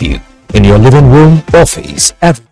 you in your living room, office, every.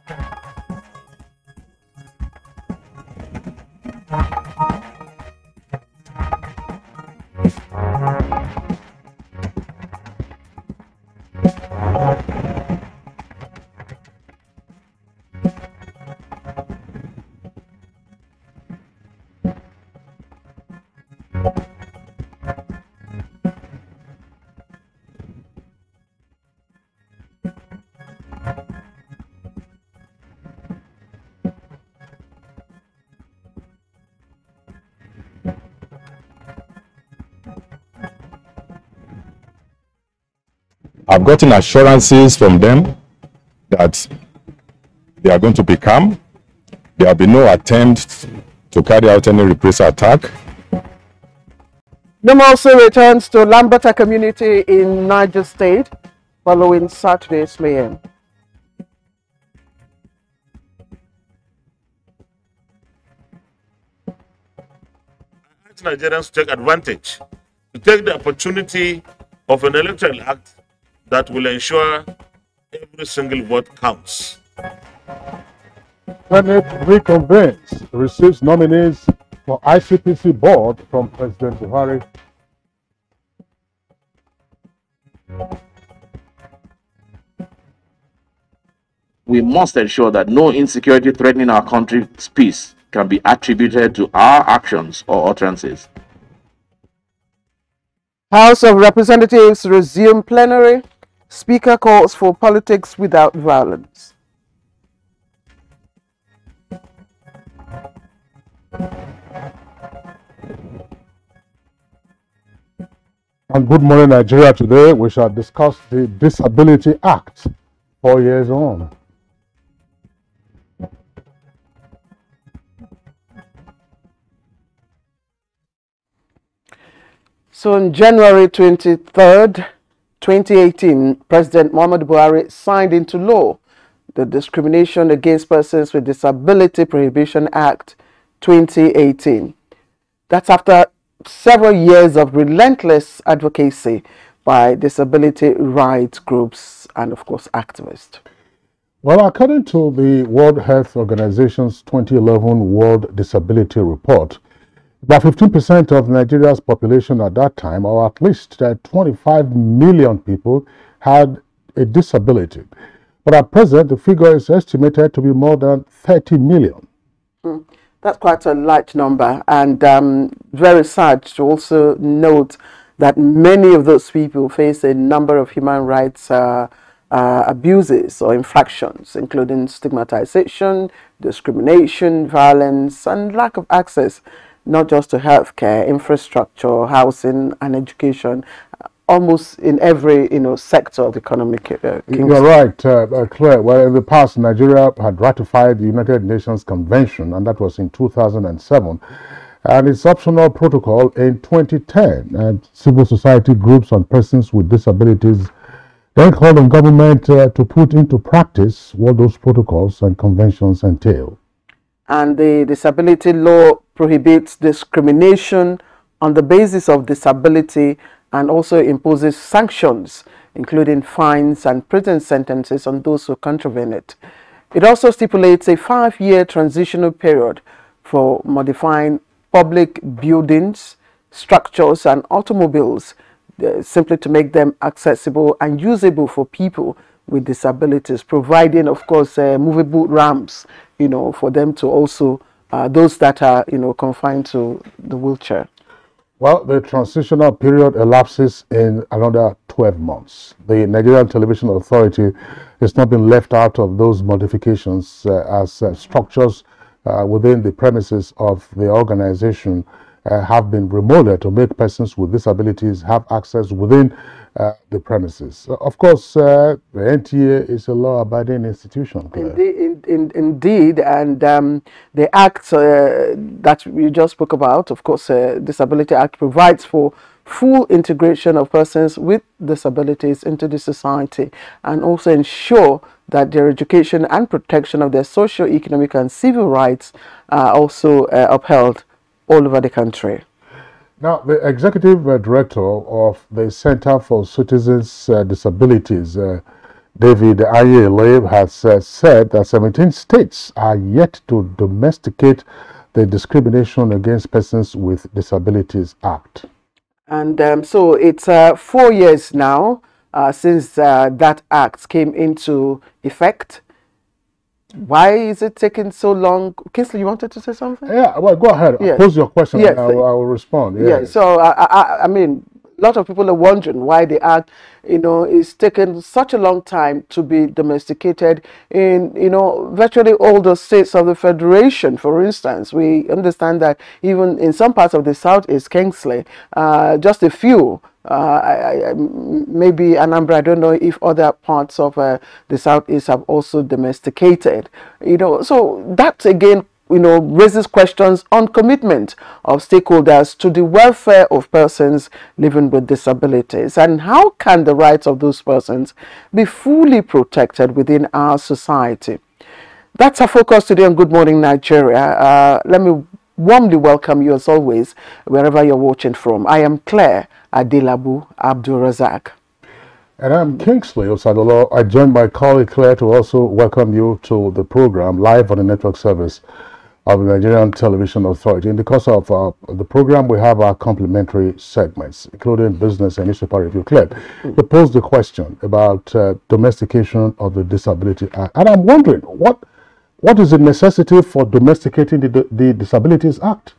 I've gotten assurances from them that they are going to be calm. There will be no attempt to carry out any reprisal attack. NTA also returns to Lambata community in Niger State following Saturday's mayhem. Nigerians to take advantage, to take the opportunity of an electoral act that will ensure every single vote counts. Senate reconvenes, receives nominees for ICPC board from President Buhari. We must ensure that no insecurity threatening our country's peace can be attributed to our actions or utterances. House of Representatives resume plenary. Speaker calls for politics without violence. On Good Morning Nigeria today, we shall discuss the Disability Act 4 years on. So on January 23rd, 2018, President Muhammadu Buhari signed into law the Discrimination Against Persons with Disability Prohibition Act 2018. That's after several years of relentless advocacy by disability rights groups and, of course, activists. Well, according to the World Health Organization's 2011 World Disability Report, about 15% of Nigeria's population at that time, or at least 25 million people, had a disability. But at present, the figure is estimated to be more than 30 million. That's quite a large number, and very sad to also note that many of those people face a number of human rights abuses or infractions, including stigmatization, discrimination, violence, and lack of access not just to healthcare, infrastructure, housing, and education, almost in every sector of economic. You're right, Claire. Well, in the past, Nigeria had ratified the United Nations Convention, and that was in 2007, and its optional protocol in 2010. And civil society groups and persons with disabilities then called on government to put into practice what those protocols and conventions entail. And the disability law prohibits discrimination on the basis of disability and also imposes sanctions, including fines and prison sentences on those who contravene it. It also stipulates a 5-year transitional period for modifying public buildings, structures, and automobiles, simply to make them accessible and usable for people with disabilities, providing, of course, movable ramps, for them to also, those that are, confined to the wheelchair. Well, the transitional period elapses in another 12 months. The Nigerian Television Authority has not been left out of those modifications as structures within the premises of the organization have been remodeled to make persons with disabilities have access within the premises. Of course, the NTA is a law-abiding institution. Indeed, and the act that we just spoke about, of course, Disability Act provides for full integration of persons with disabilities into the society and also ensure that their education and protection of their socio, economic and civil rights are also upheld all over the country. Now, the executive director of the Center for Citizens' Disabilities, David Ayele has said that 17 states are yet to domesticate the Discrimination Against Persons with Disabilities Act. And so it's 4 years now since that act came into effect. Why is it taking so long? Kingsley, you wanted to say something? Yeah, well, go ahead. Yes. Pose your question Yes. and I will respond. Yes. Yeah, so I mean, a lot of people are wondering why the act, is taking such a long time to be domesticated in, virtually all the states of the Federation. For instance, we understand that even in some parts of the Southeast, Kingsley, just a few, maybe Anambra, I don't know if other parts of the Southeast have also domesticated, so that again raises questions on commitment of stakeholders to the welfare of persons living with disabilities, and how can the rights of those persons be fully protected within our society. That's our focus today on Good Morning Nigeria. Let me warmly welcome you as always, wherever you're watching from. I am Claire Adelabu Abdul Razak. And I'm Kingsley Osadolo. I joined my colleague Claire to also welcome you to the program live on the network service of the Nigerian Television Authority. In the course of the program, we have our complementary segments, including business and newspaper review. Claire, you posed the question about domestication of the Disability Act. And I'm wondering, what is the necessity for domesticating the Disabilities Act?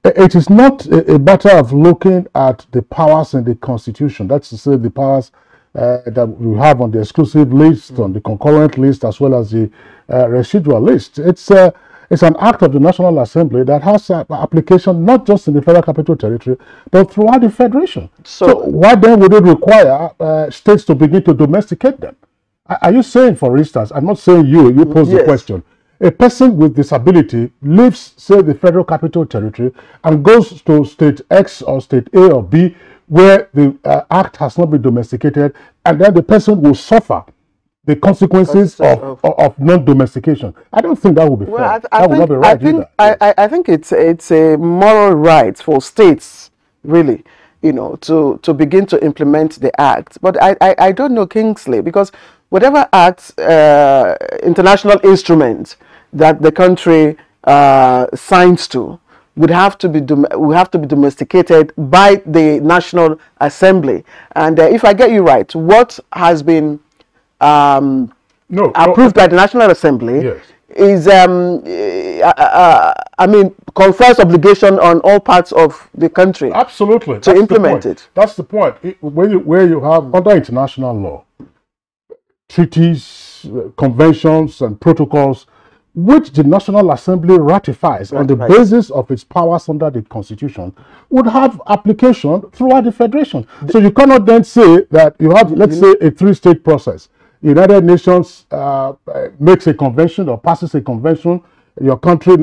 It is not a matter of looking at the powers in the Constitution. That's to say the powers that we have on the exclusive list, on the concurrent list, as well as the residual list. It's an act of the National Assembly that has application not just in the Federal Capital Territory, but throughout the Federation. So why then would it require states to begin to domesticate them? Are you saying, for instance, I'm not saying you pose the question, a person with disability leaves, say, the Federal Capital Territory and goes to state X or state A or B where the act has not been domesticated, and then the person will suffer the consequences of non-domestication. I don't think that would be fair. That would not be right I think it's a moral right for states, really, to begin to implement the act. But I don't know, Kingsley, because whatever acts, international instruments that the country signs to would have to be domesticated by the National Assembly. And if I get you right, what has been approved by the National Assembly is, confers obligation on all parts of the country. Absolutely. To implement it. That's the point. Where you have, under international law, treaties, conventions, and protocols, which the National Assembly ratifies on the basis of its powers under the Constitution, would have application throughout the Federation. So you cannot then say that you have, let's say, a three-stage process. United Nations makes a convention or passes a convention. Your country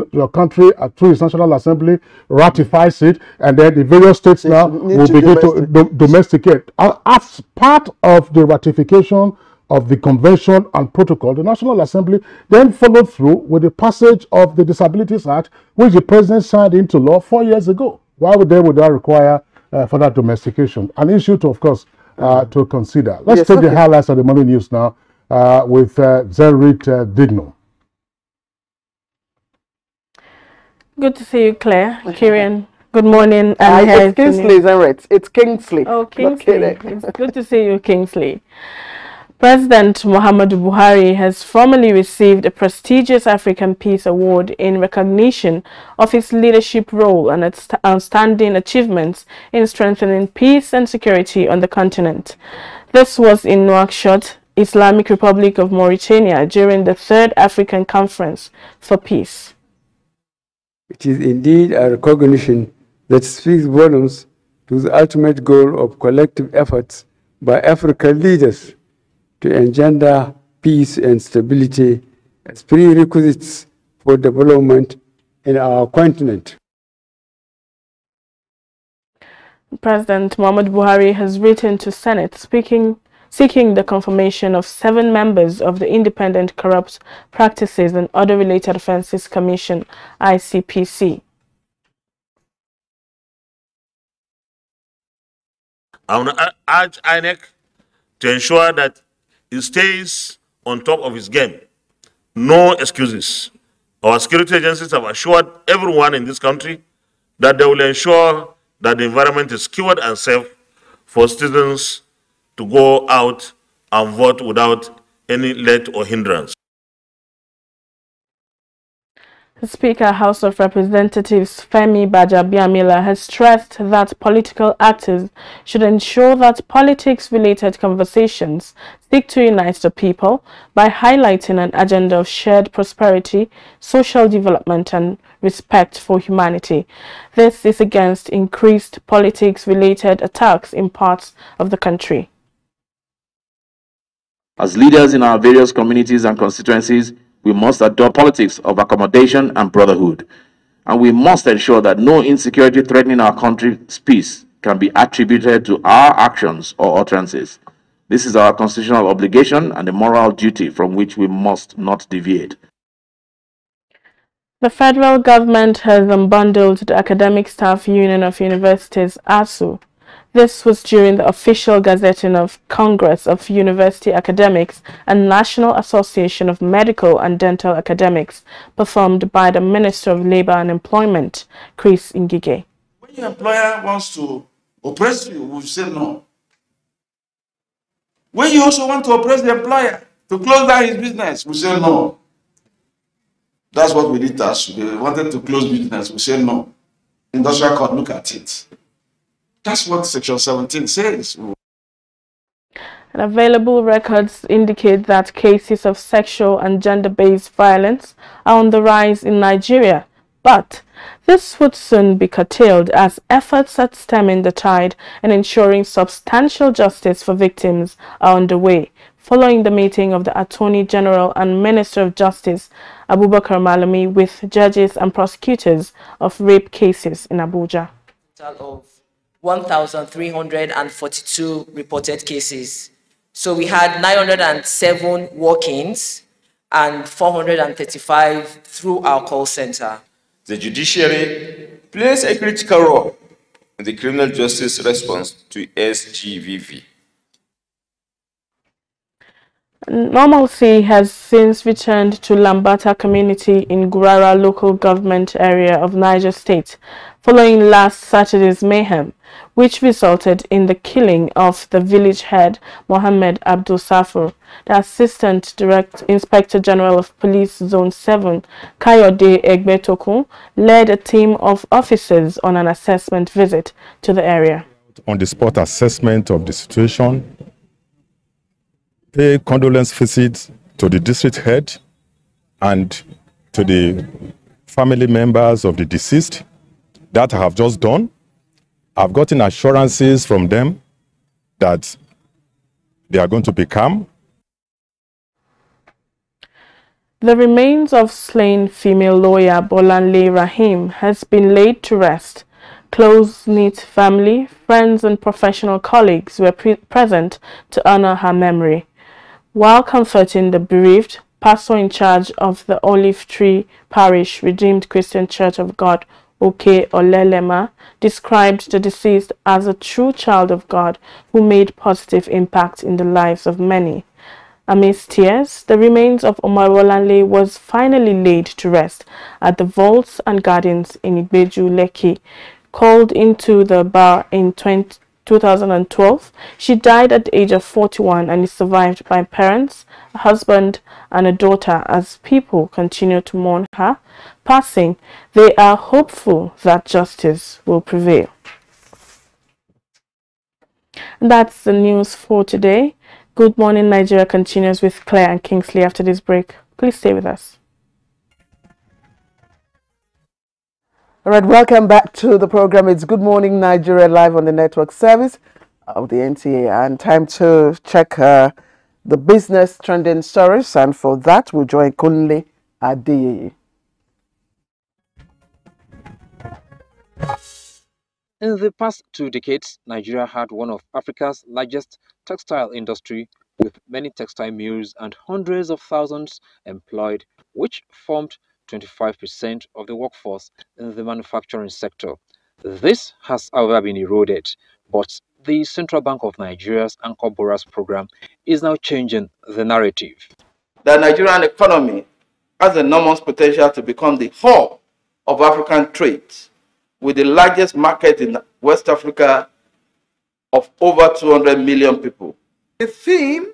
through its National Assembly ratifies it, and then the various states now will begin to domesticate. As part of the ratification of the convention and protocol, the National Assembly then followed through with the passage of the Disabilities Act, which the President signed into law 4 years ago. Why would that require further domestication? An issue to, of course, to consider. Let's take the highlights of the morning news now with Zenrit Digno. Good to see you, Claire. Kieran, good morning. It's Kingsley, Zenrit. It's Kingsley. Oh, Kingsley. It's good to see you, Kingsley. President Muhammadu Buhari has formally received a prestigious African Peace Award in recognition of his leadership role and its outstanding achievements in strengthening peace and security on the continent. This was in Nouakchott, Islamic Republic of Mauritania, during the 3rd African Conference for Peace. It is indeed a recognition that speaks volumes to the ultimate goal of collective efforts by African leaders to engender peace and stability as prerequisites for development in our continent. President Muhammadu Buhari has written to Senate seeking the confirmation of 7 members of the Independent Corrupt Practices and Other Related Offences Commission, ICPC. I want to urge INEC to ensure that he stays on top of his game. No excuses. Our security agencies have assured everyone in this country that they will ensure that the environment is secured and safe for citizens to go out and vote without any let or hindrance. Speaker, House of Representatives Femi Bajabiamila has stressed that political actors should ensure that politics-related conversations seek to unite the people by highlighting an agenda of shared prosperity, social development and respect for humanity. This is against increased politics-related attacks in parts of the country. As leaders in our various communities and constituencies, we must adopt politics of accommodation and brotherhood. And we must ensure that no insecurity threatening our country's peace can be attributed to our actions or utterances. This is our constitutional obligation and a moral duty from which we must not deviate. The federal government has unbundled the Academic Staff Union of Universities, ASU. This was during the official gazetting of Congress of University Academics and National Association of Medical and Dental Academics, performed by the Minister of Labor and Employment, Chris Ngige. When your employer wants to oppress you, we say no. When you also want to oppress the employer to close down his business, we say no. That's what we did to us. We wanted to close business, we say no. Industrial court, look at it. That's what Section 17 says. And available records indicate that cases of sexual and gender-based violence are on the rise in Nigeria. But this would soon be curtailed as efforts at stemming the tide and ensuring substantial justice for victims are underway, following the meeting of the Attorney General and Minister of Justice, Abubakar Malami, with judges and prosecutors of rape cases in Abuja. Of 1,342 reported cases. So we had 907 walk-ins and 435 through our call center. The judiciary plays a critical role in the criminal justice response to SGVV. Normalcy has since returned to Lambata community in Gurara local government area of Niger State, following last Saturday's mayhem, which resulted in the killing of the village head Mohammed Abdul Safur. The Assistant Inspector General of Police Zone 7, Kayode Egbetokun, led a team of officers on an assessment visit to the area. On the spot assessment of the situation, pay condolence visits to the district head and to the family members of the deceased. That I have just done. I've gotten assurances from them that they are going to be calm. The remains of slain female lawyer Bolanle Rahim has been laid to rest. Close-knit family, friends and professional colleagues were present to honor her memory. While comforting the bereaved, pastor in charge of the Olive Tree Parish Redeemed Christian Church of God, Oke Olelema, described the deceased as a true child of God who made positive impact in the lives of many. Amidst tears, the remains of Omar Bolanle was finally laid to rest at the Vaults and Gardens in Igbeju, Lekki. Called into the bar in 2012, she died at the age of 41 and is survived by parents, a husband and a daughter. As people continue to mourn her passing, they are hopeful that justice will prevail. And that's the news for today. Good Morning Nigeria continues with Claire and Kingsley after this break. Please stay with us. All right, welcome back to the program. It's Good Morning Nigeria live on the network service of the NTA, and time to check the business trending stories, and for that we'll join Kunle Adeyeye. In the past 2 decades, Nigeria had one of Africa's largest textile industry, with many textile mills and hundreds of thousands employed, which formed 25% of the workforce in the manufacturing sector. This has, however, been eroded, but the Central Bank of Nigeria's Anchor Borrowers program is now changing the narrative. The Nigerian economy has enormous potential to become the hub of African trade, with the largest market in West Africa of over 200 million people. The theme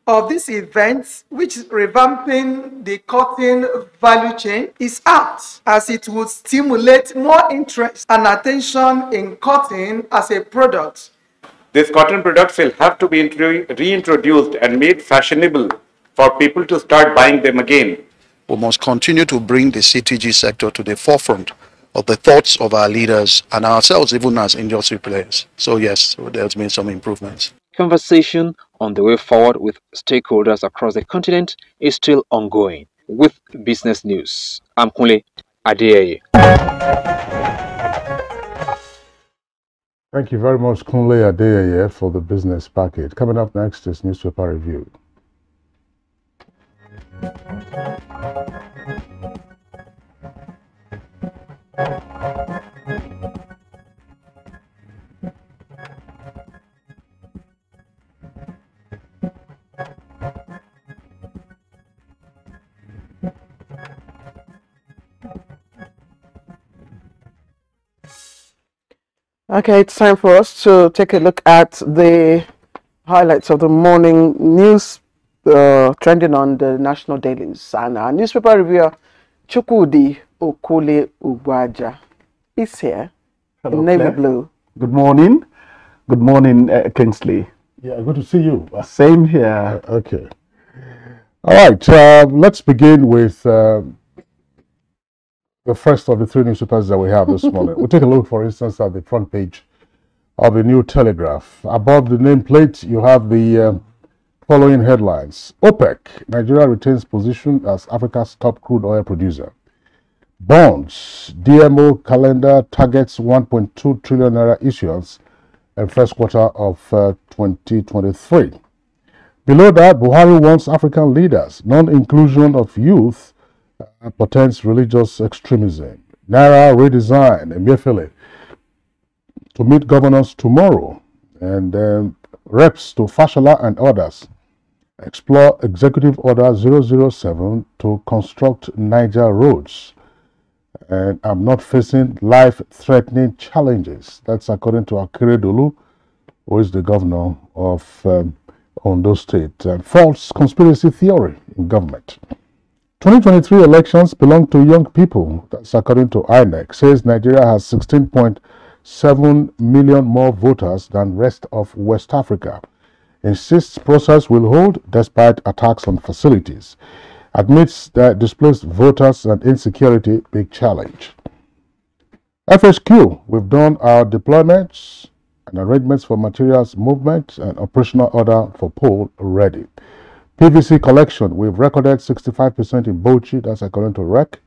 of this event, which is revamping the cotton value chain, is apt, as it would stimulate more interest and attention in cotton as a product. These cotton products will have to be reintroduced and made fashionable for people to start buying them again. We must continue to bring the CTG sector to the forefront of the thoughts of our leaders and ourselves, even as industry players. So yes, there's been some improvements. Conversation on the way forward with stakeholders across the continent is still ongoing. With Business News, I'm Kunle Adeyeye. Thank you very much, Kunle Adeyeye, for the business package. Coming up next is Newspaper Review. Okay, it's time for us to take a look at the highlights of the morning news trending on the national dailies. And our newspaper reviewer, Chukwudi Okule Ugwaja, is here. Hello, in navy Claire. blue. Good morning. Good morning, Kingsley. Yeah, good to see you. Same here. Okay. All right, let's begin with the first of the three newspapers that we have this morning. We'll take a look, for instance, at the front page of the New Telegraph. Above the nameplate, you have the following headlines. OPEC, Nigeria retains position as Africa's top crude oil producer. Bonds, DMO calendar targets 1.2 trillion naira issuance in first quarter of 2023. Below that, Buhari wants African leaders. Non-inclusion of youth portends religious extremism. Naira redesign, Emefiele to meet governors tomorrow. And reps to Fashola and others explore Executive Order 007 to construct Niger roads. And I'm not facing life-threatening challenges. That's according to Akeredolu, who is the governor of Ondo State. False conspiracy theory in government. 2023 elections belong to young people. That's according to INEC. Says Nigeria has 16.7 million more voters than rest of West Africa. Insists process will hold despite attacks on facilities. Admits that displaced voters and insecurity big challenge. FHQ, we've done our deployments and arrangements for materials movement and operational order for poll ready. PVC collection, we've recorded 65% in Bauchi, that's according to REC.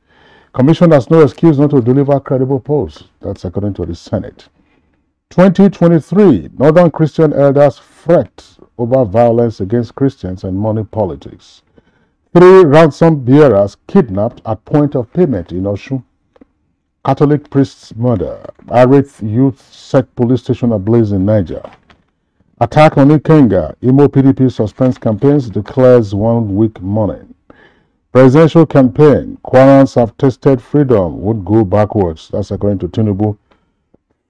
Commission has no excuse not to deliver credible polls, that's according to the Senate. 2023, Northern Christian elders fret over violence against Christians and money politics. 3 ransom bearers kidnapped at point of payment in Osun. Catholic priest's murder. Irate youth set police station ablaze in Niger. Attack on Ikenga. Imo PDP suspends campaigns, declares 1 week mourning. Presidential campaign. Kwarans have tasted freedom, would go backwards. That's according to Tinubu.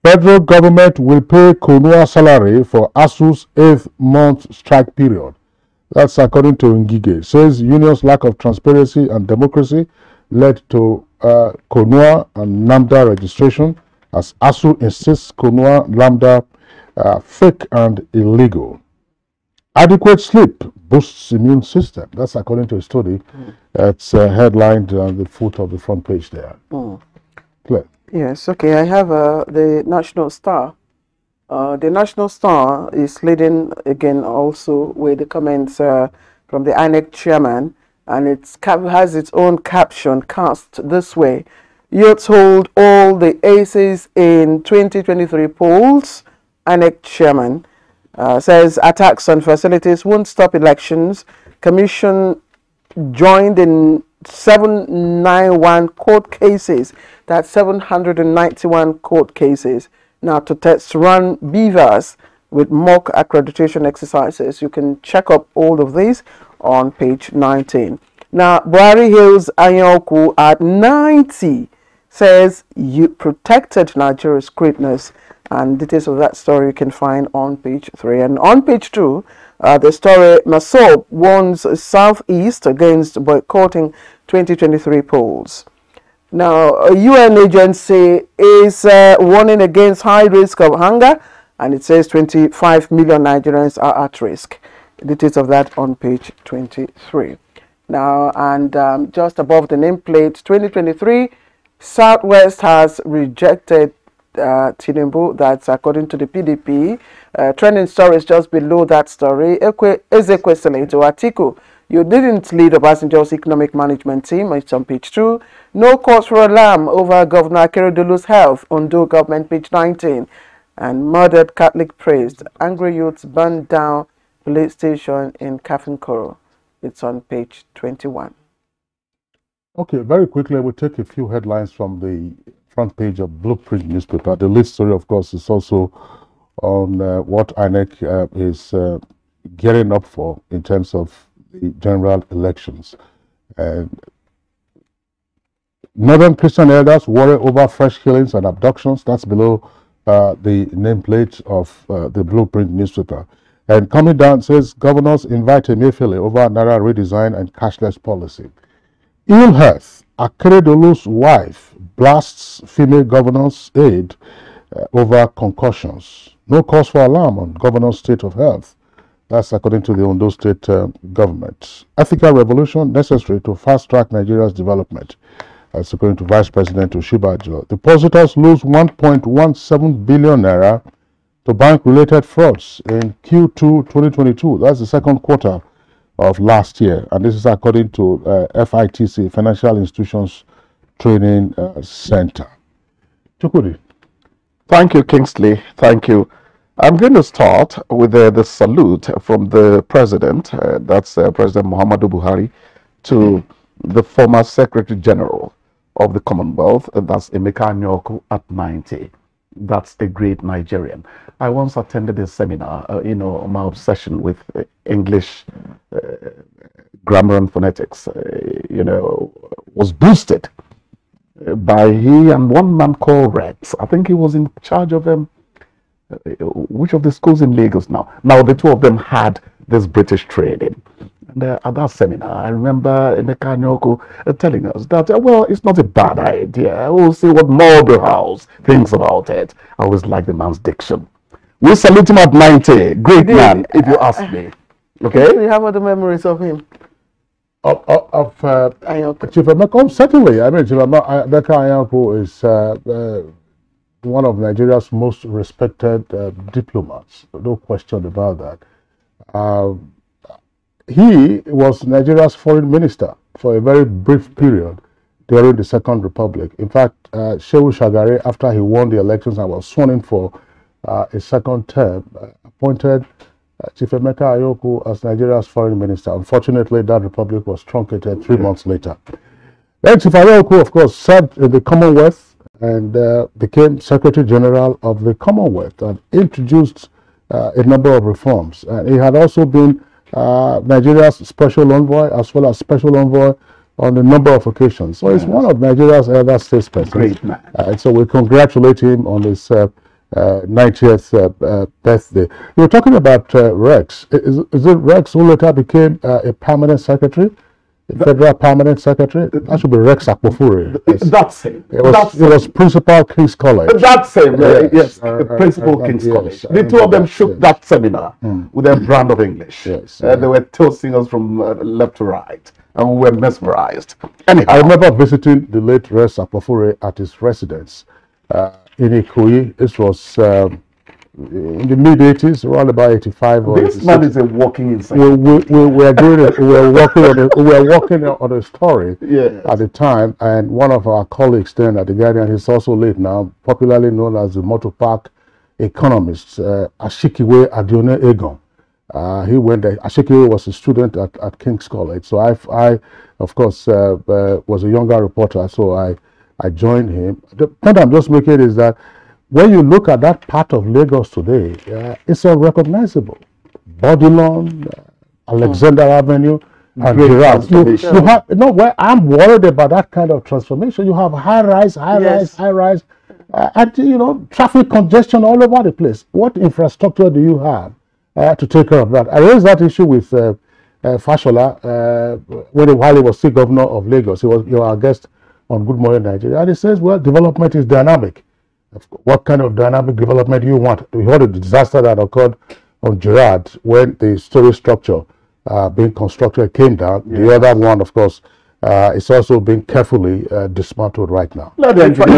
Federal government will pay Konua salary for ASU's 8th month strike period. That's according to Ngige. Says union's lack of transparency and democracy led to Konua and Lambda registration, as ASU insists Konua Lambda fake and illegal. Adequate sleep boosts immune system. That's according to a study. It's headlined on the foot of the front page there. Claire. Yes, okay. I have the National Star. The National Star is leading again also with the comments from the INEC chairman, and it has its own caption cast this way. Youths hold all the aces in 2023 polls. INEC chairman says attacks on facilities won't stop elections. Commission joined in 791 court cases. That's 791 court cases now to test run beavers with mock accreditation exercises. You can check up all of these on page 19. Now, Buhari hails Anyaoku at 90, says you protected Nigeria's greatness, and details of that story you can find on page 3. And on page 2, the story, Masob warns Southeast against boycotting 2023 polls. Now, a UN agency is warning against high risk of hunger, and it says 25 million Nigerians are at risk. Details of that on page 23. Now, and just above the nameplate, 2023, Southwest has rejected Tinubu. That's according to the PDP. Trending stories just below that story. Ezekwesili to Atiku. You didn't lead Obasanjo's economic management team. It's on page 2. No cause for alarm over Governor Akeredolu's health. Ondo government, page 19. And murdered Catholic priest. Angry youths burned down police station in Kafinkoro. It's on page 21. Okay, very quickly, we'll take a few headlines from the front page of Blueprint newspaper. The lead story, of course, is also on what INEC is gearing up for in terms of the general elections. And Northern Christian elders worry over fresh killings and abductions. That's below the nameplate of the Blueprint newspaper. And coming down says governors invite Emefiele over Naira redesign and cashless policy. Ill health. Akeredolu's wife blasts female governor's aide over concussions. No cause for alarm on governor's state of health. That's according to the Ondo State government. Ethical revolution necessary to fast-track Nigeria's development. That's according to Vice President Oshibajo. Depositors lose 1.17 billion naira to bank-related frauds in Q2 2022. That's the second quarter of last year. And this is according to FITC, Financial Institutions Training Center. Chukudi. Thank you, Kingsley. Thank you. I'm going to start with the salute from the president, that's President Muhammadu Buhari, to the former Secretary General of the Commonwealth, that's Emeka Anyaoku at 90. That's a great Nigerian. I once attended a seminar, my obsession with English grammar and phonetics, was boosted by he and one man called Rex. I think he was in charge of which of the schools in Lagos now? Now, the two of them had this British training. And at that seminar, I remember Emeka Anyaoku telling us that, well, it's not a bad idea. We'll see what Marlborough House thinks about it. I always like the man's diction. We salute him at 90. Great man, if you ask me. Okay? Do you have other memories of him? Of Chief Emeka? Certainly. I mean, Chief Emeka Anyaoku is one of Nigeria's most respected diplomats. No question about that. He was Nigeria's foreign minister for a very brief period during the Second Republic. In fact, Shehu Shagari, after he won the elections and was sworn in for a second term, appointed Chief Emeka Anyaoku as Nigeria's foreign minister. Unfortunately, that republic was truncated 3 months later. Then Chief Anyaoku, of course, served in the Commonwealth and became Secretary General of the Commonwealth and introduced a number of reforms. He had also been Nigeria's special envoy as well as special envoy on a number of occasions. So he's one of Nigeria's elder statesmen. Great man. And so we congratulate him on his 90th birthday. You were talking about Rex. Is it Rex who later became a permanent secretary? Federal Permanent Secretary? That should be Rex Akpofure. Yes. That's him. It was Principal King's College. That's him. Yes, Principal King's College. The two of them shook that seminar with their brand of English. Yes. They were toasting us from left to right, and we were mesmerized. Anyhow, I remember visiting the late Rex Akpofure at his residence in Ikoyi. This was in the mid-80s, around about 85 or this 86. man is a walking insight. We were working on a story at the time, and one of our colleagues then at the Guardian, he's also late now, popularly known as the motor park economist, Ashikiwe Adione Egon. He went there. Ashikiwe was a student at King's College, so I of course, was a younger reporter, so I joined him. The point I'm just making is that when you look at that part of Lagos today, it's unrecognizable. Bodilon, Alexander Avenue, and Girard. You have, where I'm worried about that kind of transformation. You have high rise, and traffic congestion all over the place. What infrastructure do you have to take care of that? I raised that issue with Fashola while he was still governor of Lagos. He was our guest on Good Morning Nigeria, and he says, well, development is dynamic. What kind of dynamic development do you want? We heard a disaster that occurred on Girard when the storage structure being constructed came down. Yes. The other one, of course, is also being carefully dismantled right now. Let them just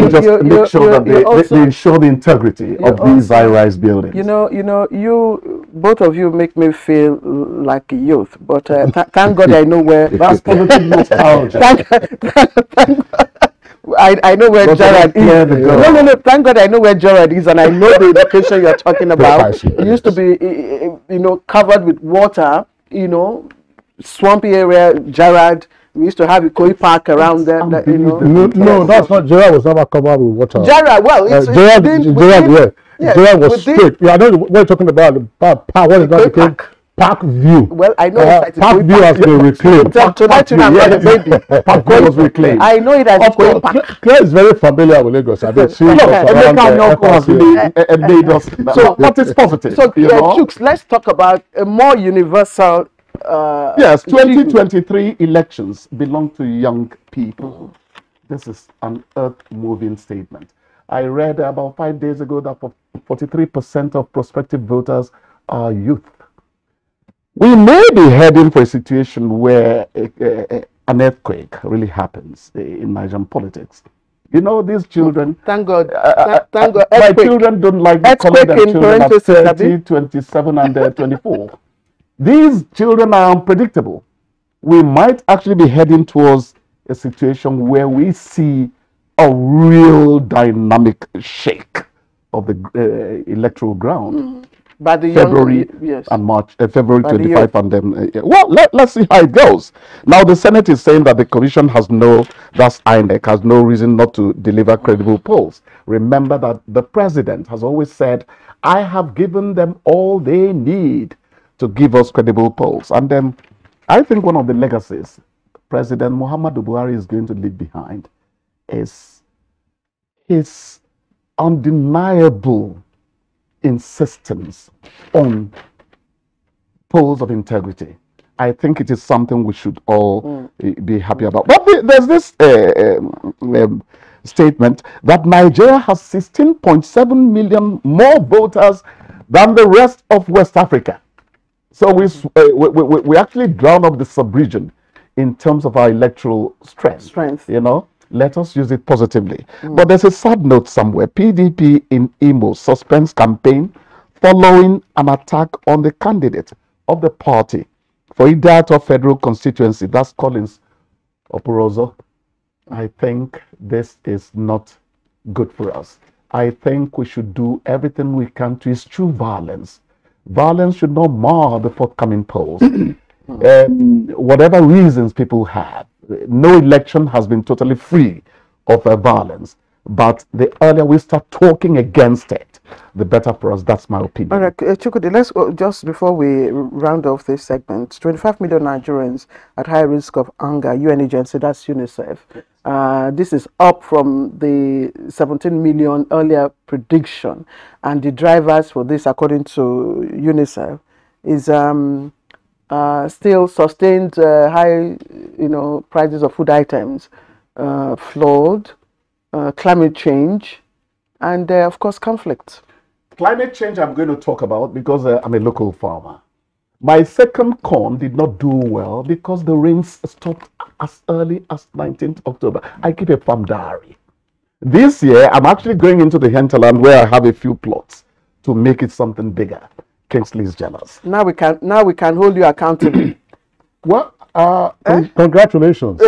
make sure that they ensure the integrity of these high-rise buildings. Both of you make me feel like a youth, but thank God I know where. That's positive nostalgia. I know where Gerard is. No. Thank God I know where Gerard is, and I know the location you're talking about. It used to be, covered with water. Swampy area, Gerard. We used to have a Koi Park around there. No, that's not. Gerard was never covered with water. Gerard, well, Gerard was straight. I know what you're talking about. What is that? Park View. Well, I know Park View has been reclaimed. Park View was reclaimed. I know it as Claire is very familiar with Lagos. I mean, she was around So what is positive? So, Chooks, let's talk about a more universal. Yes, 2023 elections belong to young people. This is an earth-moving statement. I read about 5 days ago that 43% of prospective voters are youth. We may be heading for a situation where an earthquake really happens in Nigerian politics. These children. Thank God. My children don't like the comment that children are 30, 27, and 24. These children are unpredictable. We might actually be heading towards a situation where we see a real dynamic shake of the electoral ground. By the February and March, February 25, and then let's see how it goes. Now the Senate is saying that the Commission that's INEC, has no reason not to deliver credible polls. Remember that the President has always said, I have given them all they need to give us credible polls. And then I think one of the legacies President Muhammadu Buhari is going to leave behind is his undeniable insistence on polls of integrity. I think it is something we should all be happy about. But there's this statement that Nigeria has 16.7 million more voters than the rest of West Africa. So we actually drown up the sub-region in terms of our electoral strength. Let us use it positively. But there's a sad note somewhere. PDP in Imo suspends campaign following an attack on the candidate of the party for Idato Federal Constituency. That's Collins Oporozo. I think this is not good for us. I think we should do everything we can to eschew violence. Violence should not mar the forthcoming polls. Whatever reasons people have, no election has been totally free of violence. But the earlier we start talking against it, the better for us. That's my opinion. All right, Chukwudi, let's just before we round off this segment, 25 million Nigerians at high risk of hunger, UN agency, that's UNICEF. This is up from the 17 million earlier prediction. And the drivers for this, according to UNICEF, is still sustained high, prices of food items, flood, climate change, and of course conflict. Climate change I'm going to talk about because I'm a local farmer. My second corn did not do well because the rains stopped as early as 19th October. I keep a farm diary. This year I'm actually going into the hinterland where I have a few plots to make it something bigger. Kingsley is jealous. Now we can hold you accountable. Well, congratulations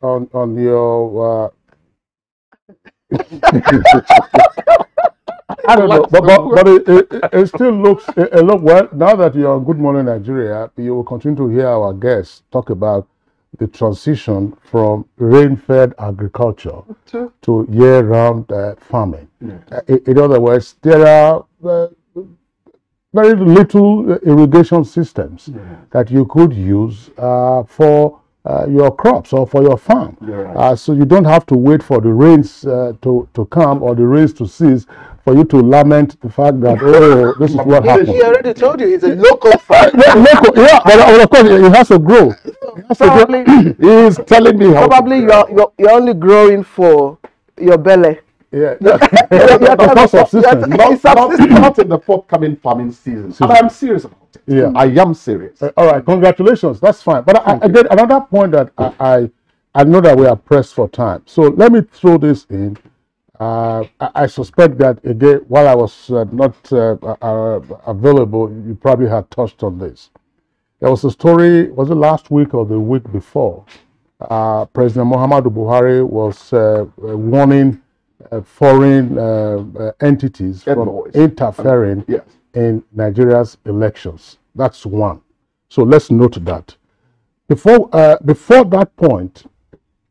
on your. I don't know, but it still looks well. Now that you're on Good Morning Nigeria, you will continue to hear our guests talk about the transition from rain-fed agriculture to year-round farming. In other words, there are very little irrigation systems that you could use for your crops or for your farm. So you don't have to wait for the rains to come or the rains to cease for you to lament the fact that, oh, this is what happened. He already told you it's a local farm. Yeah, but of course it has to grow. Probably, he's telling me how. Probably you're only growing for your belly. Yeah, not subsistence. Not in the forthcoming farming season. And I'm serious about it. Yeah, I am serious. All right, congratulations. That's fine. But again, another point that I know that we are pressed for time. So let me throw this in. I suspect that again, while I was not available, you probably had touched on this. There was a story. Was it last week or the week before? President Muhammadu Buhari was warning foreign entities from interfering in Nigeria's elections. That's one. So let's note that. Before that point,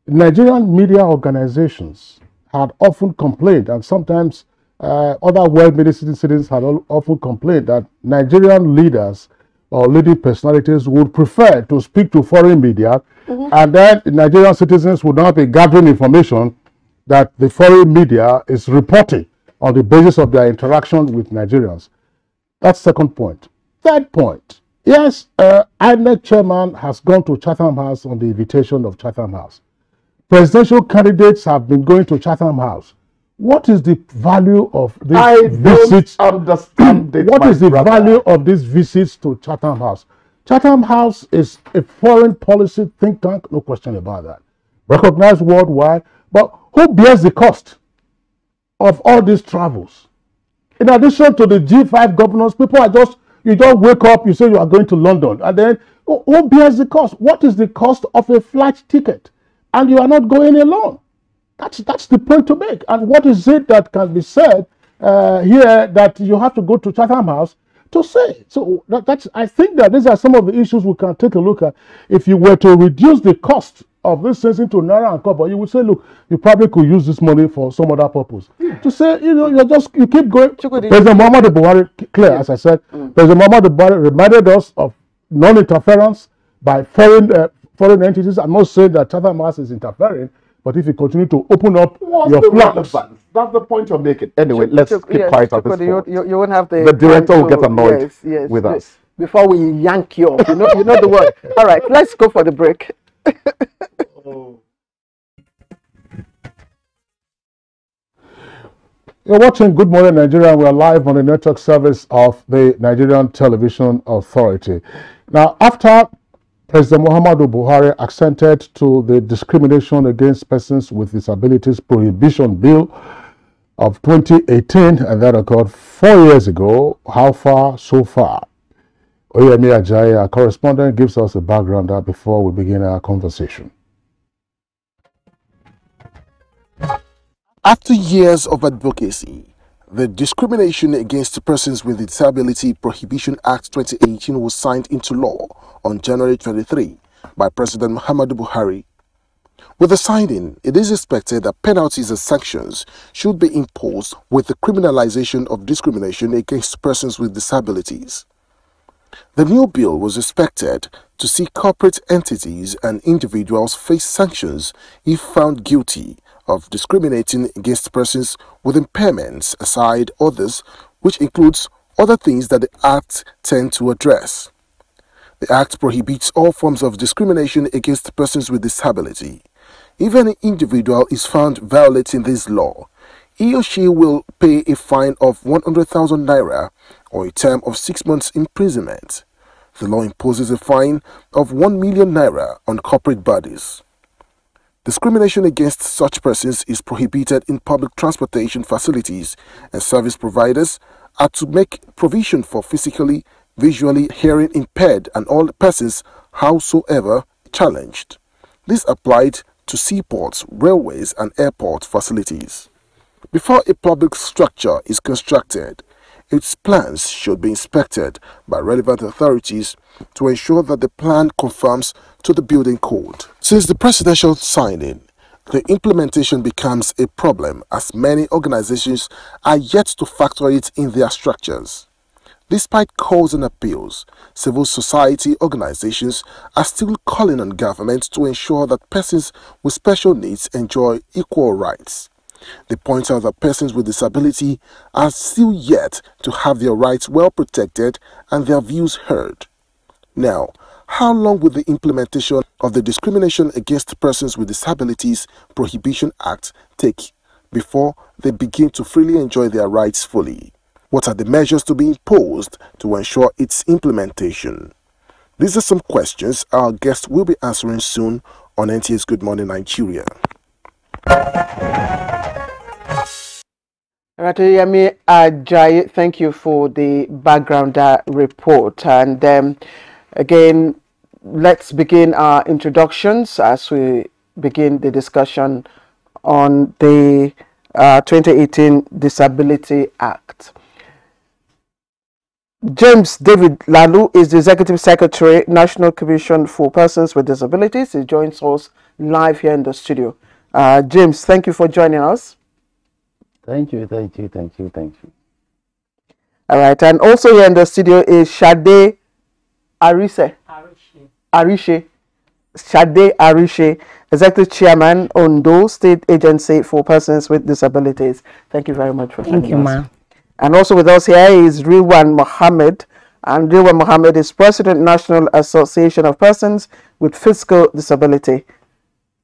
Nigerian media organizations had often complained, and sometimes other well-meaning citizens had often complained that Nigerian leaders or leading personalities would prefer to speak to foreign media, and then Nigerian citizens would not be gathering information that the foreign media is reporting on the basis of their interaction with Nigerians. That's second point. Third point, yes, INEC chairman has gone to Chatham House on the invitation of Chatham House. Presidential candidates have been going to Chatham House. What is the value of these visits? I don't understand it, What is the value of these visits to Chatham House? Chatham House is a foreign policy think tank, no question about that. Recognized worldwide, but who bears the cost of all these travels? In addition to the G5 governors, people are you don't wake up, you say you are going to London, and then who bears the cost? What is the cost of a flight ticket? And you are not going alone. That's the point to make. And what is it that can be said here that you have to go to Chatham House to say? So I think that these are some of the issues we can take a look at. If you were to reduce the cost of this thing into Naira and Kobo, you would say, look, you probably could use this money for some other purpose. To say, you keep going. President Muhammadu Buhari, clear, as I said, President Muhammadu Buhari reminded us of non-interference by foreign entities. I'm not saying that Chatham House is interfering, but if you continue to open up your flags. That's the point you're making. Anyway, let's keep quiet at this point. You won't have the director will get annoyed with us. Before we yank you off, you know the word. All right, let's go for the break. You're watching Good Morning Nigeria. We are live on the network service of the Nigerian Television Authority. Now, after President Muhammadu Buhari assented to the Discrimination Against Persons with Disabilities Prohibition Bill of 2018, and that occurred 4 years ago, how far so far? Oyemi Ajayi, our correspondent, gives us a background before we begin our conversation. After years of advocacy, the Discrimination Against Persons with Disability Prohibition Act 2018 was signed into law on January 23 by President Muhammadu Buhari. With the signing, it is expected that penalties and sanctions should be imposed with the criminalization of discrimination against persons with disabilities. The new bill was expected to see corporate entities and individuals face sanctions if found guilty of discriminating against persons with impairments aside others, which includes other things that the Act tend to address. The Act prohibits all forms of discrimination against persons with disability. If an individual is found violating this law, he or she will pay a fine of 100,000 naira or a term of 6 months imprisonment. The law imposes a fine of 1 million naira on corporate bodies. Discrimination against such persons is prohibited in public transportation facilities, and service providers are to make provision for physically, visually, hearing impaired and all persons howsoever challenged. This applied to seaports, railways and airport facilities. Before a public structure is constructed, its plans should be inspected by relevant authorities to ensure that the plan conforms to the building code. Since the presidential signing, the implementation becomes a problem as many organizations are yet to factor it in their structures. Despite calls and appeals, civil society organizations are still calling on government to ensure that persons with special needs enjoy equal rights. They point out that persons with disability are still yet to have their rights well protected and their views heard. Now, how long will the implementation of the Discrimination Against Persons with Disabilities Prohibition Act take before they begin to freely enjoy their rights fully? What are the measures to be imposed to ensure its implementation? These are some questions our guest will be answering soon on NTA's Good Morning Nigeria. Ratayami Ajayi, thank you for the background report. And again, let's begin our introductions as we begin the discussion on the 2018 Disability Act. James David Lalu is the Executive Secretary, National Commission for Persons with Disabilities. He joins us live here in the studio. James, thank you for joining us. Thank you. All right, and also here in the studio is Shade Arishe, Executive Chairman, Ondo State Agency for Persons with Disabilities. Thank you very much for joining us. Thank you, ma'am. And also with us here is Rilwan Mohammed, and Rilwan Mohammed is President, National Association of Persons with Physical Disability.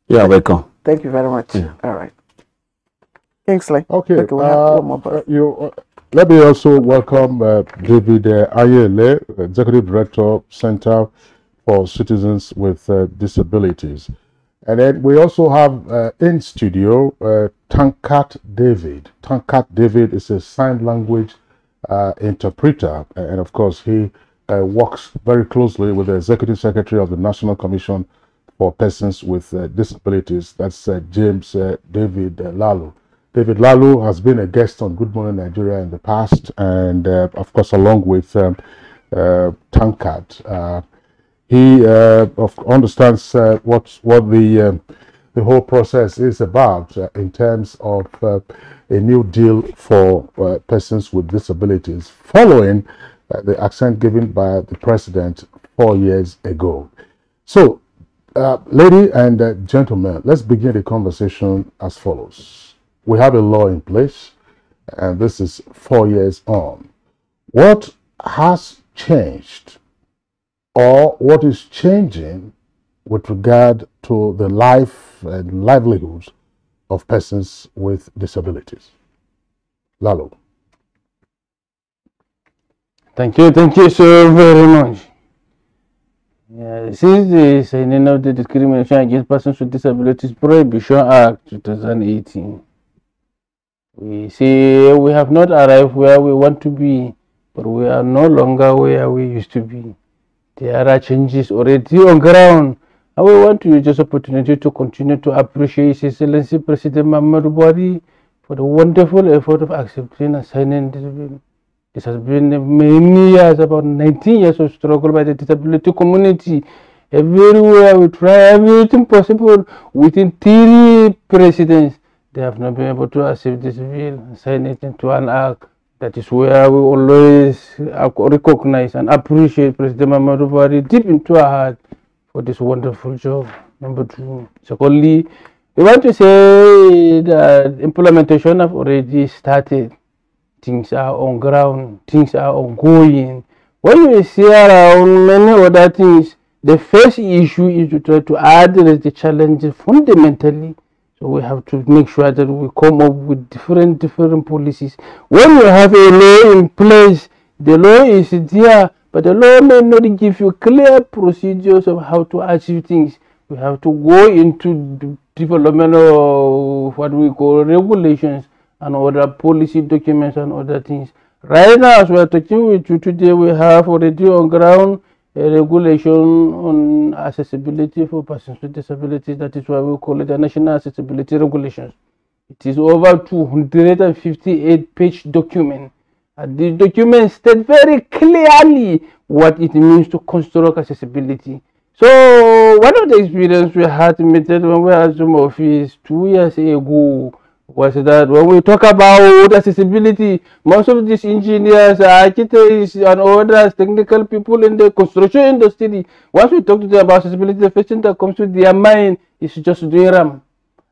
Yeah, welcome. Thank you very much. Yeah. All right. Kingsley. Okay. We have one more let me also welcome David Ayele, Executive Director, Center for Citizens with Disabilities. And then we also have in studio Tankat David. Tankat David is a sign language interpreter, and of course he works very closely with the Executive Secretary of the National Commission for Persons with Disabilities. That's James David Lalu. David Lalu has been a guest on Good Morning Nigeria in the past, and of course along with Tankat. He understands what the whole process is about in terms of a new deal for persons with disabilities, following the accent given by the president 4 years ago. So, ladies and gentlemen, let's begin the conversation as follows. We have a law in place, and this is 4 years on. What has changed, or what is changing with regard to the life and livelihoods of persons with disabilities? Lalo. Thank you so very much. Since the signing of the Discrimination Against Persons with Disabilities Prohibition Act 2018, we see we have not arrived where we want to be, but we are no longer where we used to be. There are changes already on ground, and we want to use this opportunity to continue to appreciate His Excellency President Muhammadu Buhari for the wonderful effort of accepting and signing this bill. This has been many years, about 19 years of struggle by the disability community. Everywhere we try everything possible. Within 3 presidents, they have not been able to accept this bill and sign it into an act. That is where we always recognize and appreciate President Muhammadu Buhari deep into our heart for this wonderful job. Number 2. Secondly, we want to say that implementation have already started. Things are on ground, things are ongoing. When you see around many other things, the first issue is to try to address the challenges fundamentally. So we have to make sure that we come up with different policies. When you have a law in place, the law is there, but the law may not give you clear procedures of how to achieve things. We have to go into the development of what we call regulations and other policy documents and other things. Right now, as we are talking with you today, we have already on ground a regulation on accessibility for persons with disabilities. That is why we call it the National Accessibility Regulations. It is over 258-page document, The document states very clearly what it means to construct accessibility. So one of the experiences we had when we had some office 2 years ago was that when we talk about accessibility, most of these engineers, architects, and others, technical people in the construction industry, once we talk to them about accessibility, the first thing that comes to their mind is just doing RAM.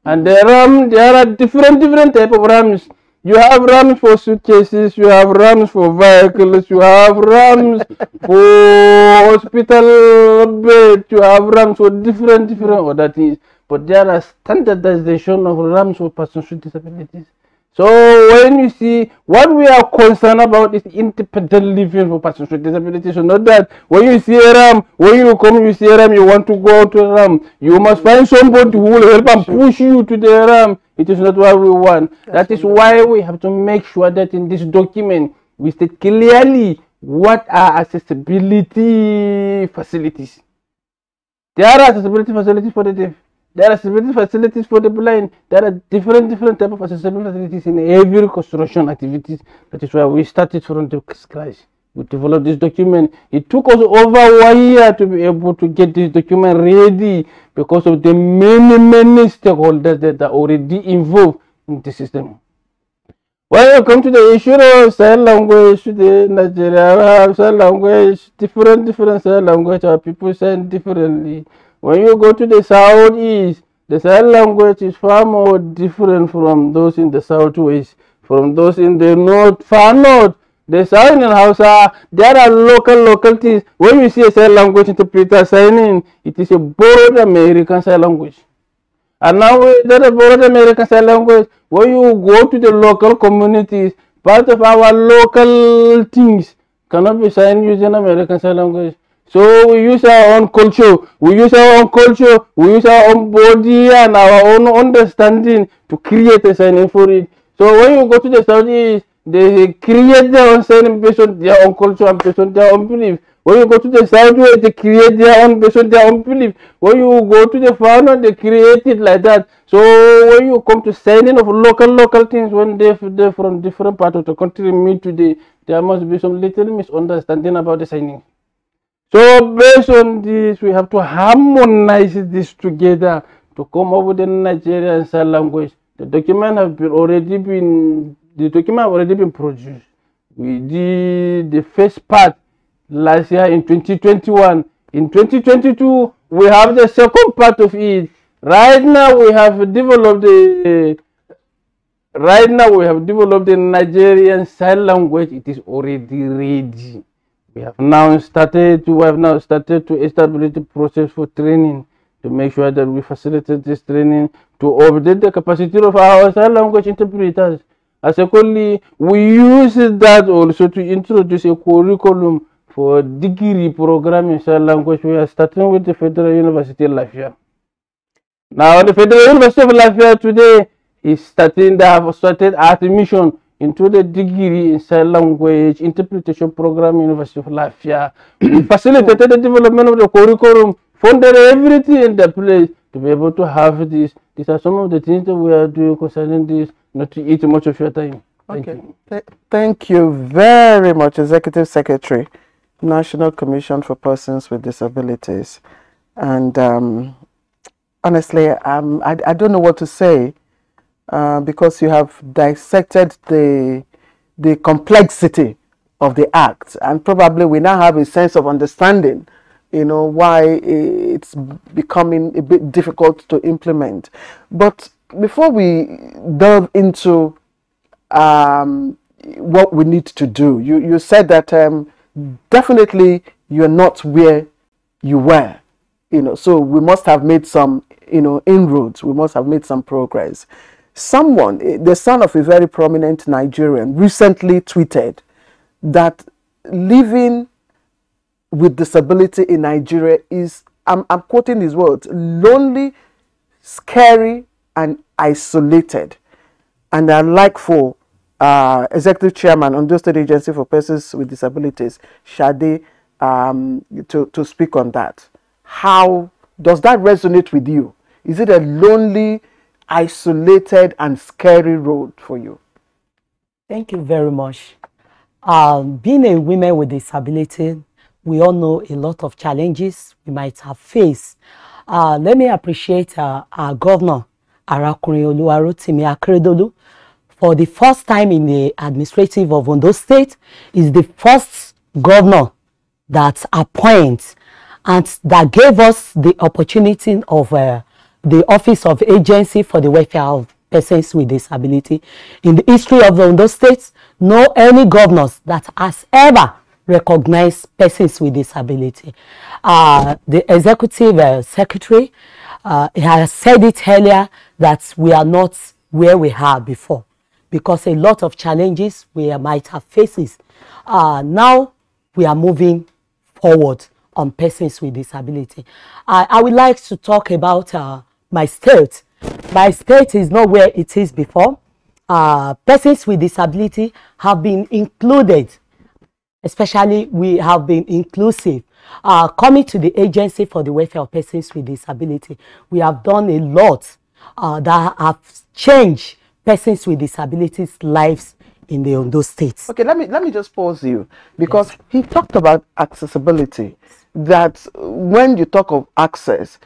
And the RAM, there are different type of RAMs. You have RAMs for suitcases, you have RAMs for vehicles, you have RAMs for hospital beds, you have RAMs for different other things. But there are standardization of RAMs for persons with disabilities. So when you see what we are concerned about is independent living for persons with disabilities. So not that when you see a RAM, when you come you see a RAM, you want to go to a RAM. You must find somebody who will help and push you to the RAM. It is not what we want. That is why we have to make sure that in this document we state clearly what are accessibility facilities. There are accessibility facilities for the deaf. There are accessibility facilities for the blind. There are different type of accessibility facilities in every construction activities. That is why we started from the scratch. We developed this document. It took us over 1 year to be able to get this document ready because of the many stakeholders that are already involved in the system. When you come to the issue of sign language, the Nigeria sign language, different sign language, our people sign differently. When you go to the southeast, the sign language is far more different from those in the southwest, from those in the north, far north. The sign in Hausa, there are local things. When you see a sign language interpreter signing, it is a borrowed American sign language. And now that a borrowed American sign language, when you go to the local communities, part of our local things cannot be signed using American sign language. So we use our own culture, we use our own body and our own understanding to create a signing for it. So when you go to the Southeast, they create their own signing based on their own culture and based on their own belief. When you go to the Southwest, they create their own based on their own belief. When you go to the Far North, they create it like that. So when you come to signing of local things, when they're from different parts of the country meet today, there must be some little misunderstanding about the signing. So based on this, we have to harmonize this together to come up with the Nigerian sign language. The document have already been produced. We did the first part last year in 2021. In 2022, we have the second part of it. Right now, we have developed the Nigerian sign language. It is already ready. We have now started to establish the process for training to make sure that we facilitate this training to update the capacity of our sign language interpreters. Secondly, we use that also to introduce a curriculum for degree program in sign language. We are starting with the Federal University of Lafayette. Now, the Federal University of Lafayette today is started admission into the degree in sign language interpretation program, University of Lafayette. We facilitated the development of the curriculum, funded everything in the place to be able to have this. These are some of the things that we are doing concerning this, not to eat much of your time. Thank you very much, Executive Secretary, National Commission for Persons with Disabilities. And honestly, I don't know what to say. Because you have dissected the complexity of the act, and probably we now have a sense of understanding, why it's becoming a bit difficult to implement. But before we delve into what we need to do, you said that definitely you're not where you were, so we must have made some, inroads. We must have made some progress. Someone, the son of a very prominent Nigerian, recently tweeted that living with disability in Nigeria is, I'm quoting his words, lonely, scary, and isolated. And I'd like for Executive Chairman, Ondo State Agency for Persons with Disabilities, Shade, to speak on that. How does that resonate with you? Is it a lonely, isolated and scary road for you? Thank you very much. Being a woman with disability, we all know a lot of challenges we might have faced. Let me appreciate our governor, Arakunrin Oluwarotimi Akeredolu, for the first time in the administrative of Ondo State. Is the first governor that appoints and that gave us the opportunity of the Office of Agency for the Welfare of Persons with Disability. In the history of the Ondo State, no any governors that has ever recognized persons with disability. The executive secretary has said it earlier that we are not where we are before, because a lot of challenges we might have faces. Now we are moving forward on persons with disability. I would like to talk about my state. My state is not where it is before. Persons with disability have been included, especially we have been inclusive. Coming to the Agency for the Welfare of Persons with Disability, we have done a lot that have changed persons with disabilities' lives in the Ondo State. Okay, let me just pause you, because yes, he talked about accessibility. That when you talk of access,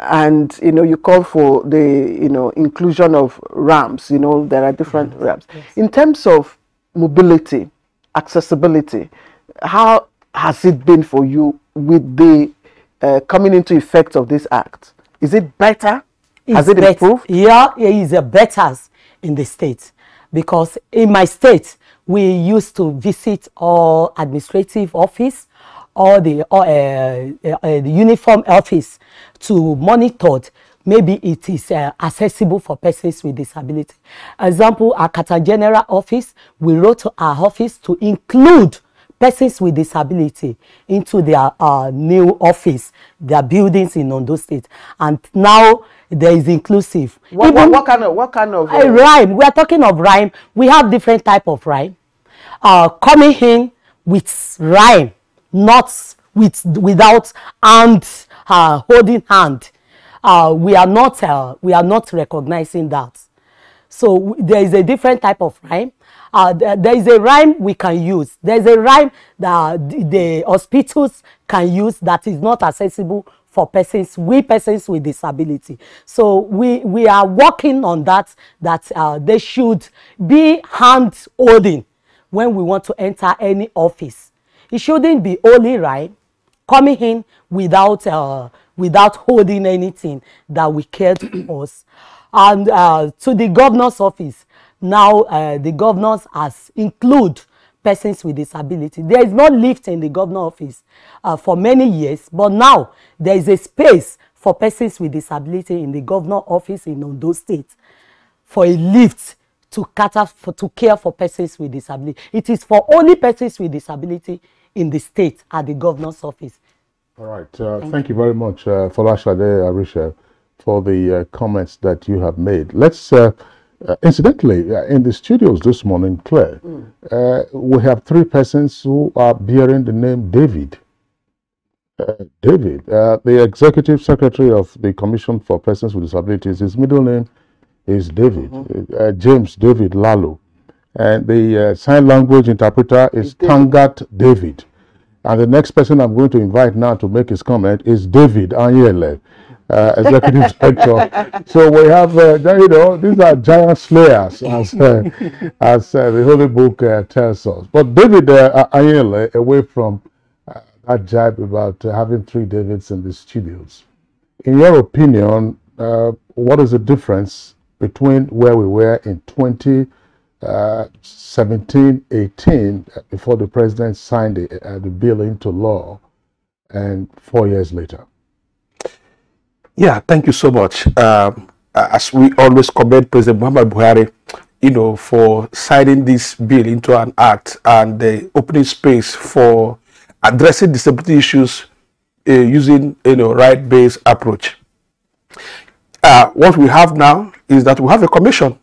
and you call for the inclusion of ramps, there are different ramps. Yes. In terms of mobility, accessibility, how has it been for you with the coming into effect of this act? Is it better? Has it improved? Yeah, it is better in the state, because in my state we used to visit all administrative office or the uniform office to monitor maybe it is accessible for persons with disability. Example, our Kata General Office, we wrote to our office to include persons with disability into their new office, their buildings in Ondo State, and now there is inclusive. What kind of rhyme? We are talking of rhyme. We have different type of rhyme. Coming in with rhyme, not without hand, holding hand. We are not recognizing that. So there is a different type of rhyme. There is a rhyme we can use. There is a rhyme that the hospitals can use that is not accessible for persons with disability. So we are working on that they should be hand holding when we want to enter any office. It shouldn't be only rhyme coming in without holding anything that we care to us. And to the governor's office, now the governors has include persons with disability. There is no lift in the governor office for many years, but now there is a space for persons with disability in the governor office in Ondo State for a lift to care for persons with disability. It is for only persons with disability in the state at the governor's office. All right. Thank you very much, Folashade Arisha, for the comments that you have made. Let's, incidentally, in the studios this morning, Claire, we have three persons who are bearing the name David. David, the Executive Secretary of the Commission for Persons with Disabilities, his middle name is David, James David Lalo. And the sign language interpreter is Tangat David. And the next person I'm going to invite now to make his comment is David Anyele, Executive Director. So we have, these are giant slayers, as the Holy Book tells us. But David Anyele, away from that jibe about having three Davids in the studios, in your opinion, what is the difference between where we were in 2017-18 before the president signed the bill into law, and 4 years later? Yeah, thank you so much. As we always commend President Muhammad Buhari, for signing this bill into an act and opening space for addressing disability issues using right-based approach. What we have now is that we have a commission.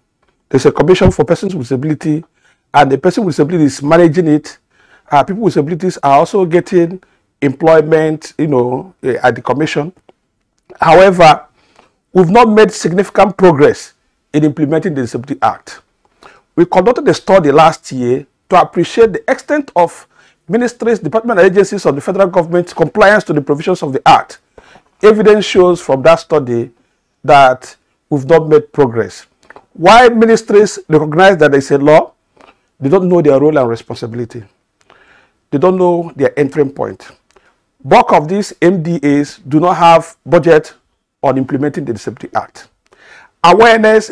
There's a commission for persons with disability, and the person with disability is managing it. People with disabilities are also getting employment, at the commission. However, we've not made significant progress in implementing the Disability Act. We conducted a study last year to appreciate the extent of ministries, department, and agencies of the federal government compliance to the provisions of the Act. Evidence shows from that study that we've not made progress. Why ministries recognize that there is a law, they don't know their role and responsibility. They don't know their entering point. Bulk of these MDAs do not have budget on implementing the Disability Act. Awareness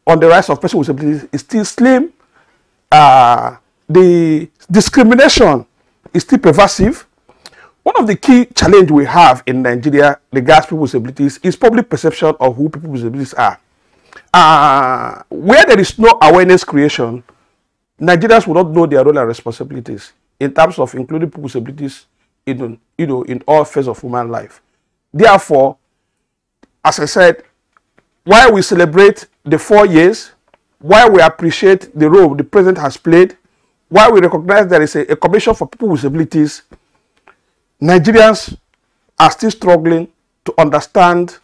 on the rights of persons with disabilities is still slim. The discrimination is still pervasive. One of the key challenges we have in Nigeria regards people with disabilities is public perception of who people with disabilities are. Where there is no awareness creation, Nigerians will not know their role and responsibilities in terms of including people with disabilities in all phases of human life. Therefore, as I said, while we celebrate the 4 years, while we appreciate the role the president has played, while we recognize there is a commission for people with disabilities, Nigerians are still struggling to understand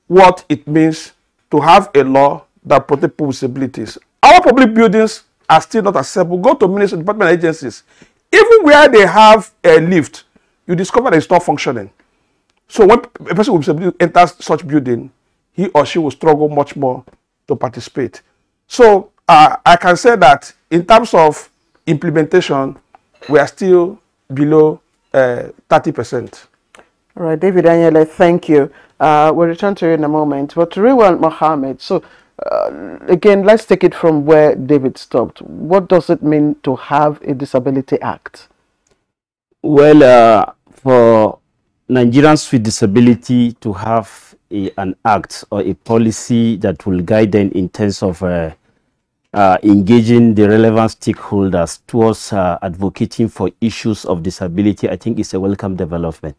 what it means to have a law that protects people with disabilities. Our public buildings are still not accessible. Go to ministry, department agencies. Even where they have a lift, you discover that it's not functioning. So when a person with disability enters such building, he or she will struggle much more to participate. So I can say that in terms of implementation, we are still below 30%. All right, David Anyele, thank you. We'll return to you in a moment. But Rewan Mohammed, so again, let's take it from where David stopped. What does it mean to have a Disability Act? Well, for Nigerians with disability to have an act or a policy that will guide them in terms of engaging the relevant stakeholders towards advocating for issues of disability, I think is a welcome development.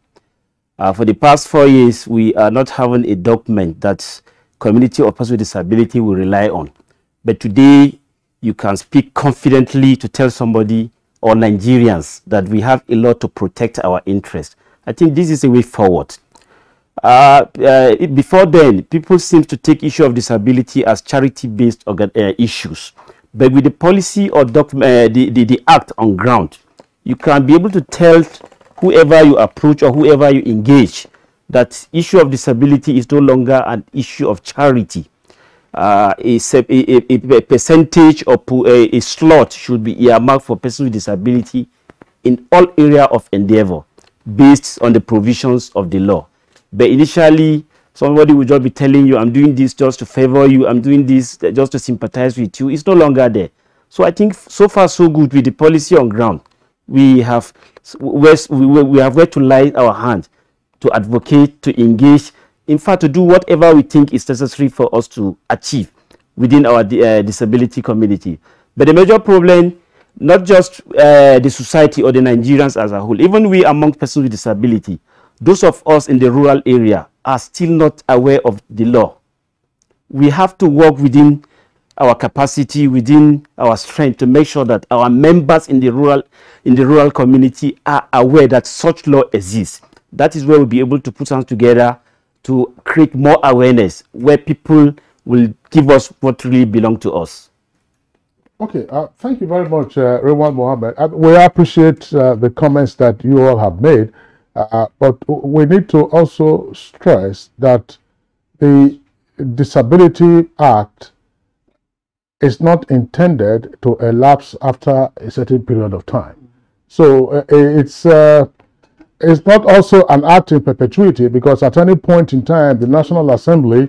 For the past 4 years, we are not having a document that community of persons with disability will rely on. But today, you can speak confidently to tell somebody or Nigerians that we have a lot to protect our interests. I think this is a way forward. Before then, people seem to take issue of disability as charity-based issues. But with the policy or the act on ground, you can be able to tell whoever you approach or whoever you engage that issue of disability is no longer an issue of charity. A percentage or a slot should be earmarked for persons with disability in all areas of endeavor based on the provisions of the law. But initially, somebody will just be telling you, I'm doing this just to favor you, I'm doing this just to sympathize with you. It's no longer there. So I think so far so good with the policy on ground. We have where to lie our hand to advocate, to engage, in fact, to do whatever we think is necessary for us to achieve within our disability community. But the major problem, not just the society or the Nigerians as a whole, even we among persons with disability, those of us in the rural area are still not aware of the law. We have to work within our capacity, within our strength to make sure that our members in the rural community are aware that such law exists. That is where we'll be able to put hands together to create more awareness, where people will give us what really belongs to us. Okay, thank you very much, Rewan Mohammed. We appreciate the comments that you all have made, but we need to also stress that the Disability Act is not intended to elapse after a certain period of time. So it's not also an act in perpetuity, because at any point in time, the National Assembly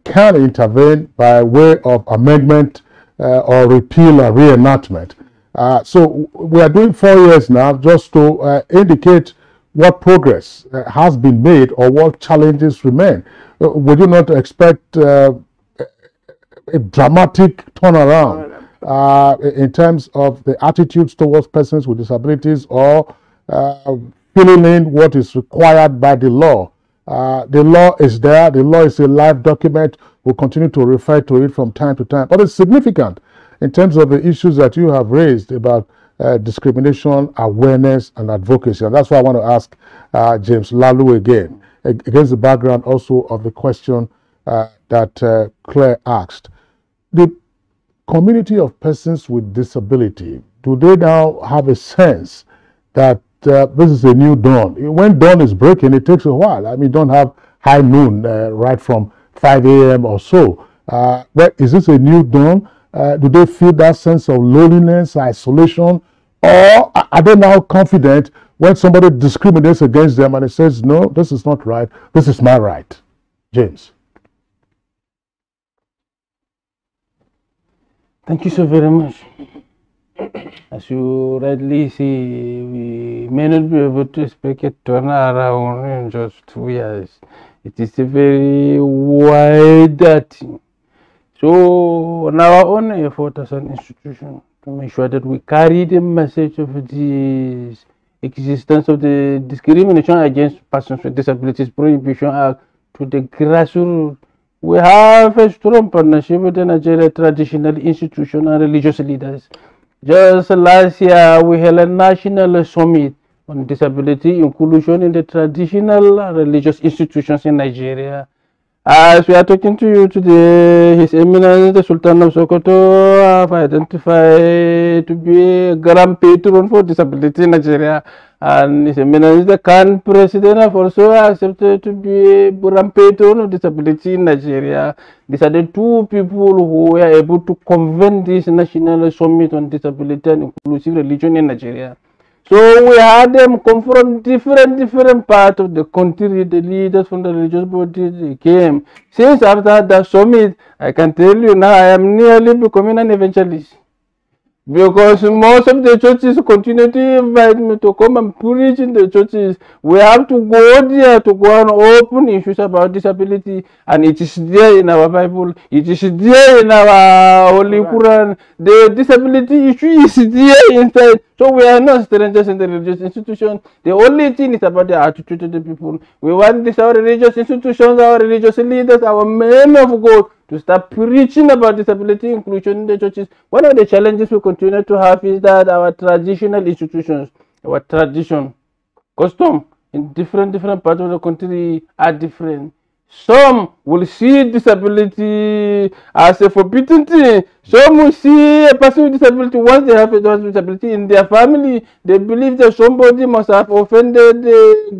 can intervene by way of amendment or repeal or reenactment. So we are doing 4 years now just to indicate what progress has been made or what challenges remain. Would you not expect a dramatic turnaround in terms of the attitudes towards persons with disabilities, or filling in what is required by the law? The law is there. The law is a live document. We'll continue to refer to it from time to time. But it's significant in terms of the issues that you have raised about discrimination, awareness, and advocacy. And that's why I want to ask James Lalu again, against the background also of the question that Claire asked. The community of persons with disability, do they now have a sense that this is a new dawn? When dawn is breaking, it takes a while. I mean, don't have high noon right from 5 a.m. or so. But is this a new dawn? Do they feel that sense of loneliness, isolation, or are they now confident when somebody discriminates against them and it says, no, this is not right, this is my right? James. Thank you so very much. As you rightly see, we may not be able to expect a turnaround in just 2 years. It is a very wide thing. So, on our own effort as an institution, to make sure that we carry the message of the existence of the Discrimination Against Persons with Disabilities Prohibition Act to the grassroots. We have a strong partnership with the Nigerian traditional institutions and religious leaders. Just last year, we held a national summit on disability inclusion in the traditional religious institutions in Nigeria. As we are talking to you today, His Eminence the Sultan of Sokoto have identified to be a grand patron for disability in Nigeria, and His Eminence the Khan President have also accepted to be a grand patron of disability in Nigeria. These are the two people who were able to convene this national summit on disability and inclusive religion in Nigeria. So we had them come from different parts of the country. The leaders from the religious bodies, they came. Since after that summit, I can tell you now, I am nearly becoming an evangelist. Because most of the churches continue to invite me to come and preach in the churches. We have to go there to go and open issues about disability, and it is there in our Bible. It is there in our Holy Quran. The disability issue is there inside. So we are not strangers in the religious institution. The only thing is about the attitude of the people. We want this, our religious institutions, our religious leaders, our men of God, to start preaching about disability inclusion in the churches. One of the challenges we continue to have is that our traditional institutions, our tradition, custom in different parts of the country are different. Some will see disability as a forbidden thing. Some will see a person with disability, once they have a disability in their family, they believe that somebody must have offended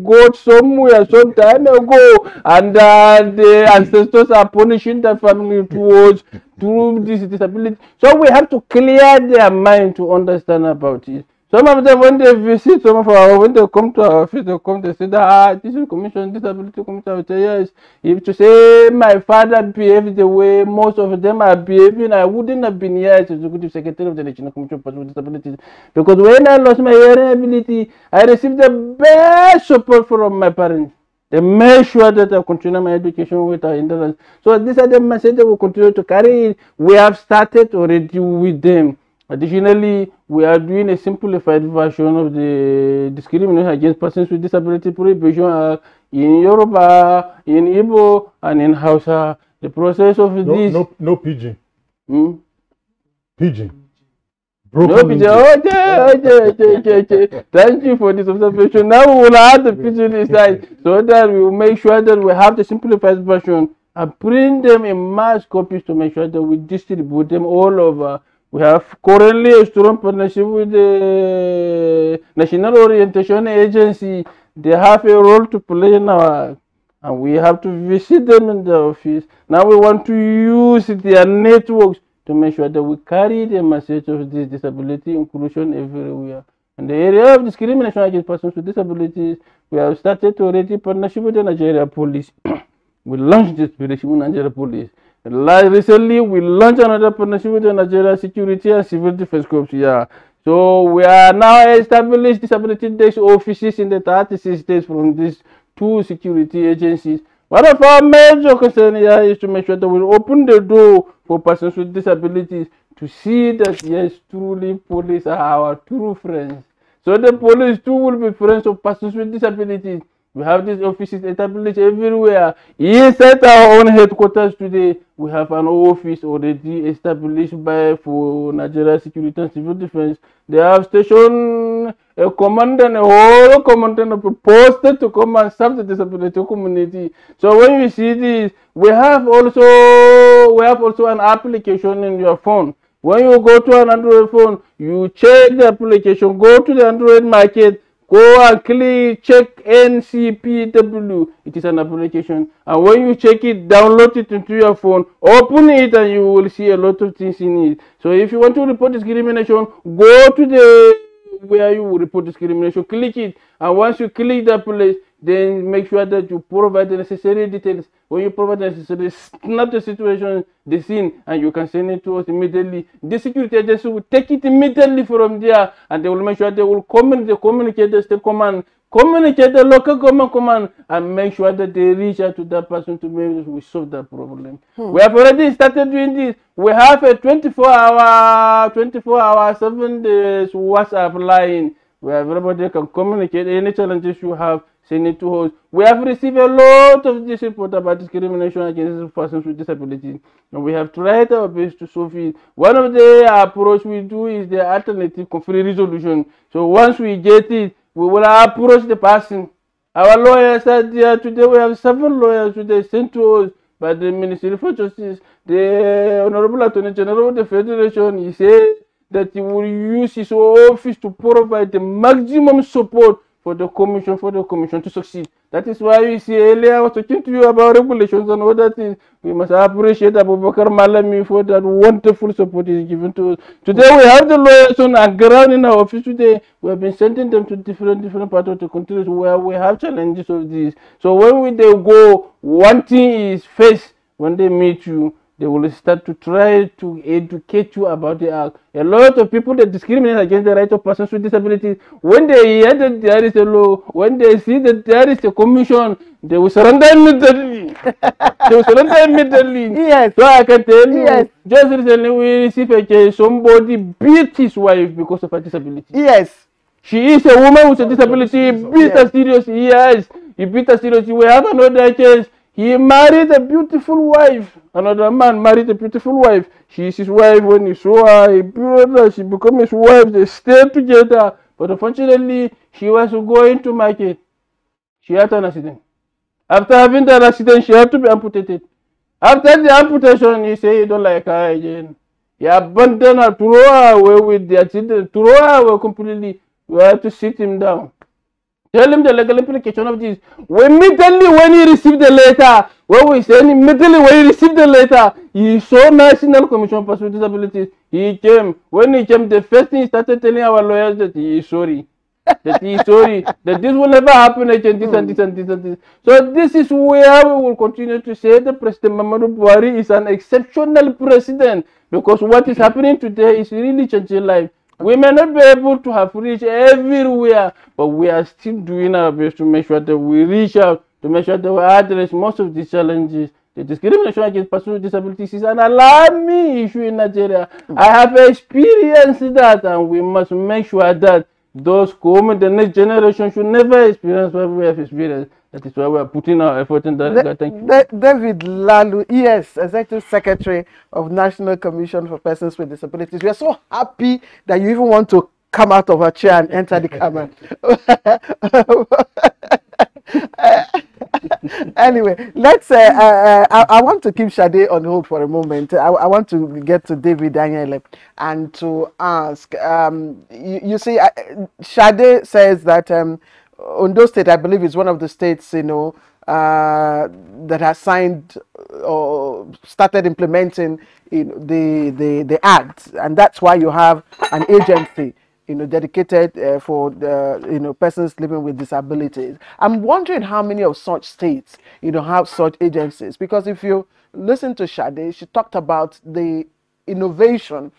God somewhere some time ago, and the ancestors are punishing the family through this disability. So we have to clear their mind to understand about it. Some of them, when they visit, when they come to our office, they say that, this is commission, disability commission. I will say, yes. If to say my father behaved the way most of them are behaving, I wouldn't have been here as executive secretary of the National Commission for Persons with Disabilities. Because when I lost my hearing ability, I received the best support from my parents. They made sure that I continue my education without hindrance. So these are the messages that we continue to carry. We have started already with them. Additionally, we are doing a simplified version of the Discrimination Against Persons with Disability Prohibition Act in Yoruba, in Igbo, and in Hausa. The process of this... No pidgin. Pidgin. No pidgin. Okay. Thank you for this observation. Now we will add the pidgin inside so that we will make sure that we have the simplified version and print them in mass copies to make sure that we distribute them all over. We have currently a strong partnership with the National Orientation Agency. They have a role to play in our, and we have to visit them in the office. Now we want to use their networks to make sure that we carry the message of this disability inclusion everywhere. In the area of discrimination against persons with disabilities, we have started already partnership with the Nigerian police. We launched this partnership with Nigerian police. Recently, we launched another partnership with the Nigeria Security and Civil Defense Corps. Yeah. So we are now established disability desk offices in the 36 states from these two security agencies. One of our major concerns here is to make sure that we open the door for persons with disabilities to see that yes, truly police are our true friends. So the police too will be friends of persons with disabilities. We have these offices established everywhere. Inside our own headquarters today, we have an office already established for Nigeria Security and Civil Defense. They have stationed a commandant, a whole commandant posted to come and serve the disability community. So when you see this, we have also an application in your phone. When you go to an Android phone, you check the application, go to the Android market, go and click, check NCPW. It is an application. And when you check it, download it into your phone, open it, and you will see a lot of things in it. So if you want to report discrimination, go to the where you will report discrimination, click it. And once you click that place, then make sure that you provide the necessary details. When you provide the necessary, snap the situation, the scene, and you can send it to us immediately. The security agency will take it immediately from there, and they will make sure they will communicate the state command, communicate the local government command, and make sure that they reach out to that person to make sure we solve that problem. We have already started doing this. We have a 24-hour, 7 days WhatsApp line where everybody can communicate any challenges you have. Send it to us. We have received a lot of this report about discrimination against persons with disabilities, and we have tried our best to solve it. One of the approach we do is the alternative conflict resolution. So once we get it, we will approach the person. Our lawyers are there today. We have 7 lawyers today sent to us by the Ministry for Justice. The Honorable Attorney General of the Federation, he said that he will use his office to provide the maximum support for the commission to succeed. That is why you see earlier I was talking to you about regulations and other things. We must appreciate Abubakar Malami for that wonderful support he is given to us. Today we have the lawyers on ground in our office today. We have been sending them to different parts of the country where we have challenges of this. So when they go, one thing is first, when they meet you, they will start to try to educate you about the act. A lot of people that discriminate against the rights of persons with disabilities, when they hear that there is a law, when they see that there is a commission, they will surrender immediately. They will surrender immediately. Yes. So I can tell you, yes. Just recently we received a case, somebody beat his wife because of her disability. Yes. She is a woman with a disability, he beat her seriously. Yes, he beat her seriously. We have another case. He married a beautiful wife. Another man married a beautiful wife. She is his wife. When he saw her, he brought her. She became his wife. They stayed together. But unfortunately, she was going to market. She had an accident. After having that accident, she had to be amputated. After the amputation, he said he don't like her again. He abandoned her, threw her away with the accident, threw her away completely. We had to sit him down. Tell him the legal implication of this. Immediately when he received the letter, when we said immediately when he received the letter, he saw National Commission on Persons with Disabilities. He came. When he came, the first thing he started telling our lawyers that he is sorry. That he is sorry. That this will never happen again, this and this and this and this. So this is where we will continue to say that President Muhammadu Buhari is an exceptional president, because what is happening today is really changing life. We may not be able to have reached everywhere, but we are still doing our best to make sure that we reach out, to make sure that we address most of these challenges. The discrimination against persons with disabilities is an alarming issue in Nigeria. I have experienced that, and we must make sure that those coming, the next generation, should never experience what we have experienced. That is why we are putting our effort in that. Thank you. David Lalu, yes, Executive Secretary of National Commission for Persons with Disabilities. We are so happy that you even want to come out of a chair and enter the camera. Anyway, let's. I want to keep Shade on hold for a moment. I want to get to David Daniel and to ask. You see, Shade says that Ondo State, I believe, is one of the states, that has signed or started implementing the act, and that's why you have an agency, dedicated for the persons living with disabilities. I'm wondering how many of such states, have such agencies, because if you listen to Shade, she talked about the innovation,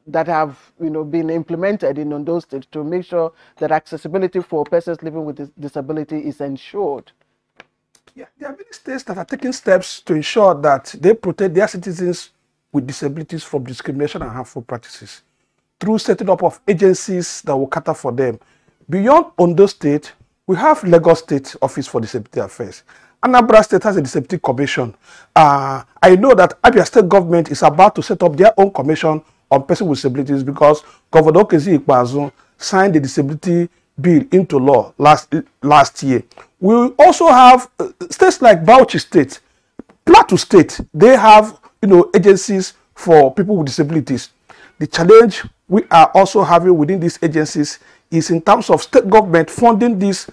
that have been implemented in those states to make sure that accessibility for persons living with disability is ensured. Yeah, there are many states that are taking steps to ensure that they protect their citizens with disabilities from discrimination and harmful practices through setting up of agencies that will cater for them. Beyond Ondo State, we have Lagos State Office for Disability Affairs. Anambra State has a disability commission. I know that Abia State government is about to set up their own commission on persons with disabilities, because Governor Okezi Ikpeazu signed the disability bill into law last year. We also have states like Bauchi State, Plateau State. They have agencies for people with disabilities. The challenge we are also having within these agencies is in terms of state government funding these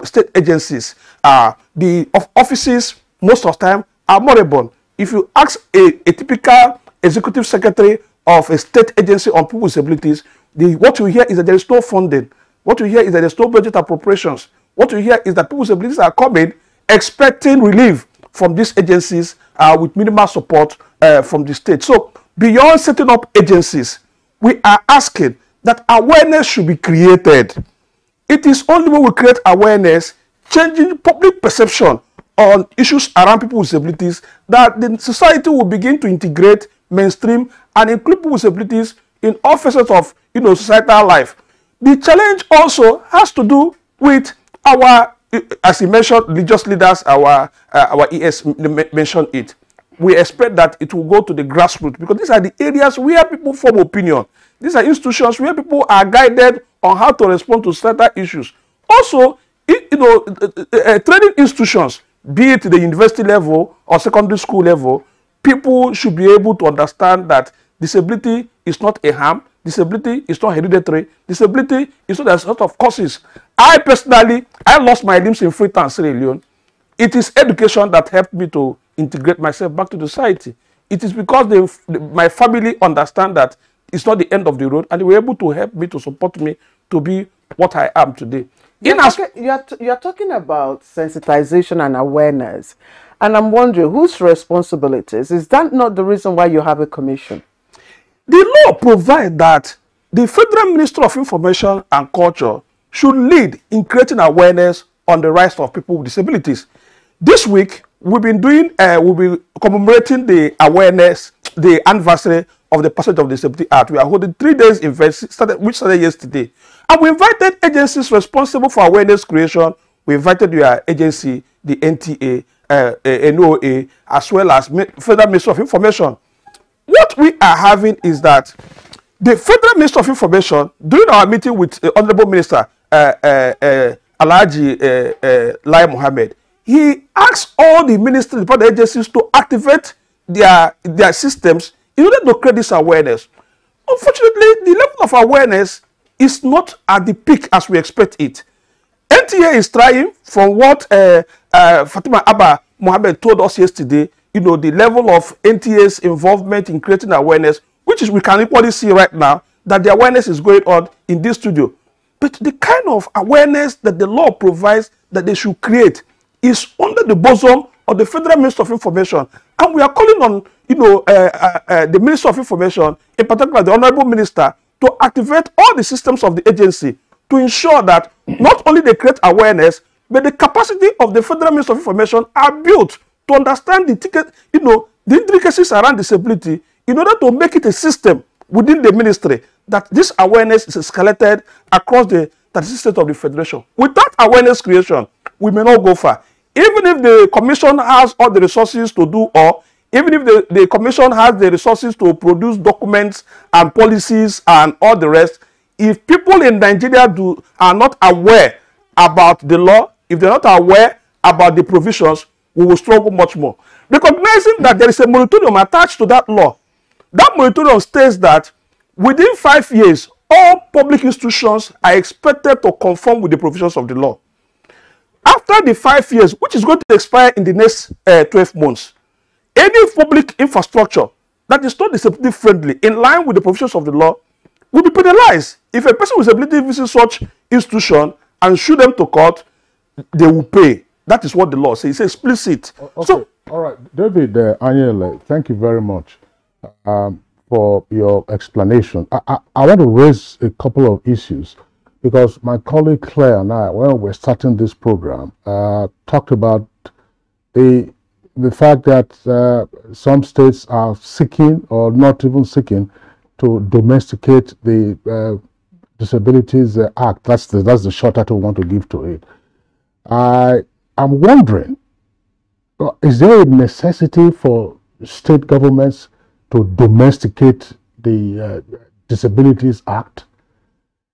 state agencies. The offices most of the time are moribund. If you ask a typical executive secretary of a state agency on people with disabilities, what you hear is that there is no funding. What you hear is that there is no budget appropriations. What you hear is that people with disabilities are coming expecting relief from these agencies with minimal support from the state. So beyond setting up agencies, we are asking that awareness should be created. It is only when we create awareness, changing public perception on issues around people with disabilities, that the society will begin to integrate, mainstream, and include people with disabilities in all facets of societal life. The challenge also has to do with our, as you mentioned, religious leaders, our ES mentioned it. We expect that it will go to the grassroots, because these are the areas where people form opinion. These are institutions where people are guided on how to respond to certain issues. Also, training institutions, be it the university level or secondary school level, people should be able to understand that disability is not a harm, disability is not hereditary, disability is not a sort of causes. I personally, I lost my limbs in Freetown, Sierra Leone. It is education that helped me to integrate myself back to the society. It is because my family understand that it's not the end of the road, and they were able to help me, to support me to be what I am today. You're talking about sensitization and awareness, and I'm wondering whose responsibilities is that? Not the reason why you have a commission? The law provides that the Federal Ministry of Information and Culture should lead in creating awareness on the rights of people with disabilities. This week we'll be commemorating the awareness, the anniversary of the passage of the Disability Act. We are holding 3 days event which started yesterday. And we invited agencies responsible for awareness creation. We invited your agency, the NTA, NOA, as well as Federal Ministry of Information. What we are having is that the Federal Ministry of Information, during our meeting with the Honorable Minister, Alhaji Lai Mohammed, he asked all the ministry department agencies to activate their systems in order to create this awareness. Unfortunately, the level of awareness is not at the peak as we expect it. NTA is trying, from what Fatima Abba Mohammed told us yesterday, the level of NTA's involvement in creating awareness, which is we can equally see right now, that the awareness is going on in this studio. But the kind of awareness that the law provides that they should create is under the bosom of the Federal Ministry of Information. And we are calling on, the Ministry of Information, in particular the Honorable Minister, to activate all the systems of the agency to ensure that not only they create awareness, but the capacity of the Federal Ministry of Information are built to understand the intricacies around disability in order to make it a system within the ministry that this awareness is escalated across the 36 states of the Federation. Without awareness creation, we may not go far. Even if the Commission has all the resources to do, or even if the Commission has the resources to produce documents and policies and all the rest, if people in Nigeria are not aware about the law, if they're not aware about the provisions, we will struggle much more. Recognizing that there is a moratorium attached to that law. That moratorium states that within 5 years, all public institutions are expected to conform with the provisions of the law. After the 5 years, which is going to expire in the next 12 months, any public infrastructure that is not disability friendly, in line with the provisions of the law, will be penalized. If a person with disability visits such institution and sue them to court, they will pay. That is what the law says. It's explicit. Okay. So, all right, David Anyele, thank you very much for your explanation. I want to raise a couple of issues, because my colleague Claire and I, when we were starting this program, talked about the fact that some states are seeking, or not even seeking, to domesticate the Disabilities Act. That's the short title we want to give to it. I'm wondering, is there a necessity for state governments to domesticate the Disabilities Act?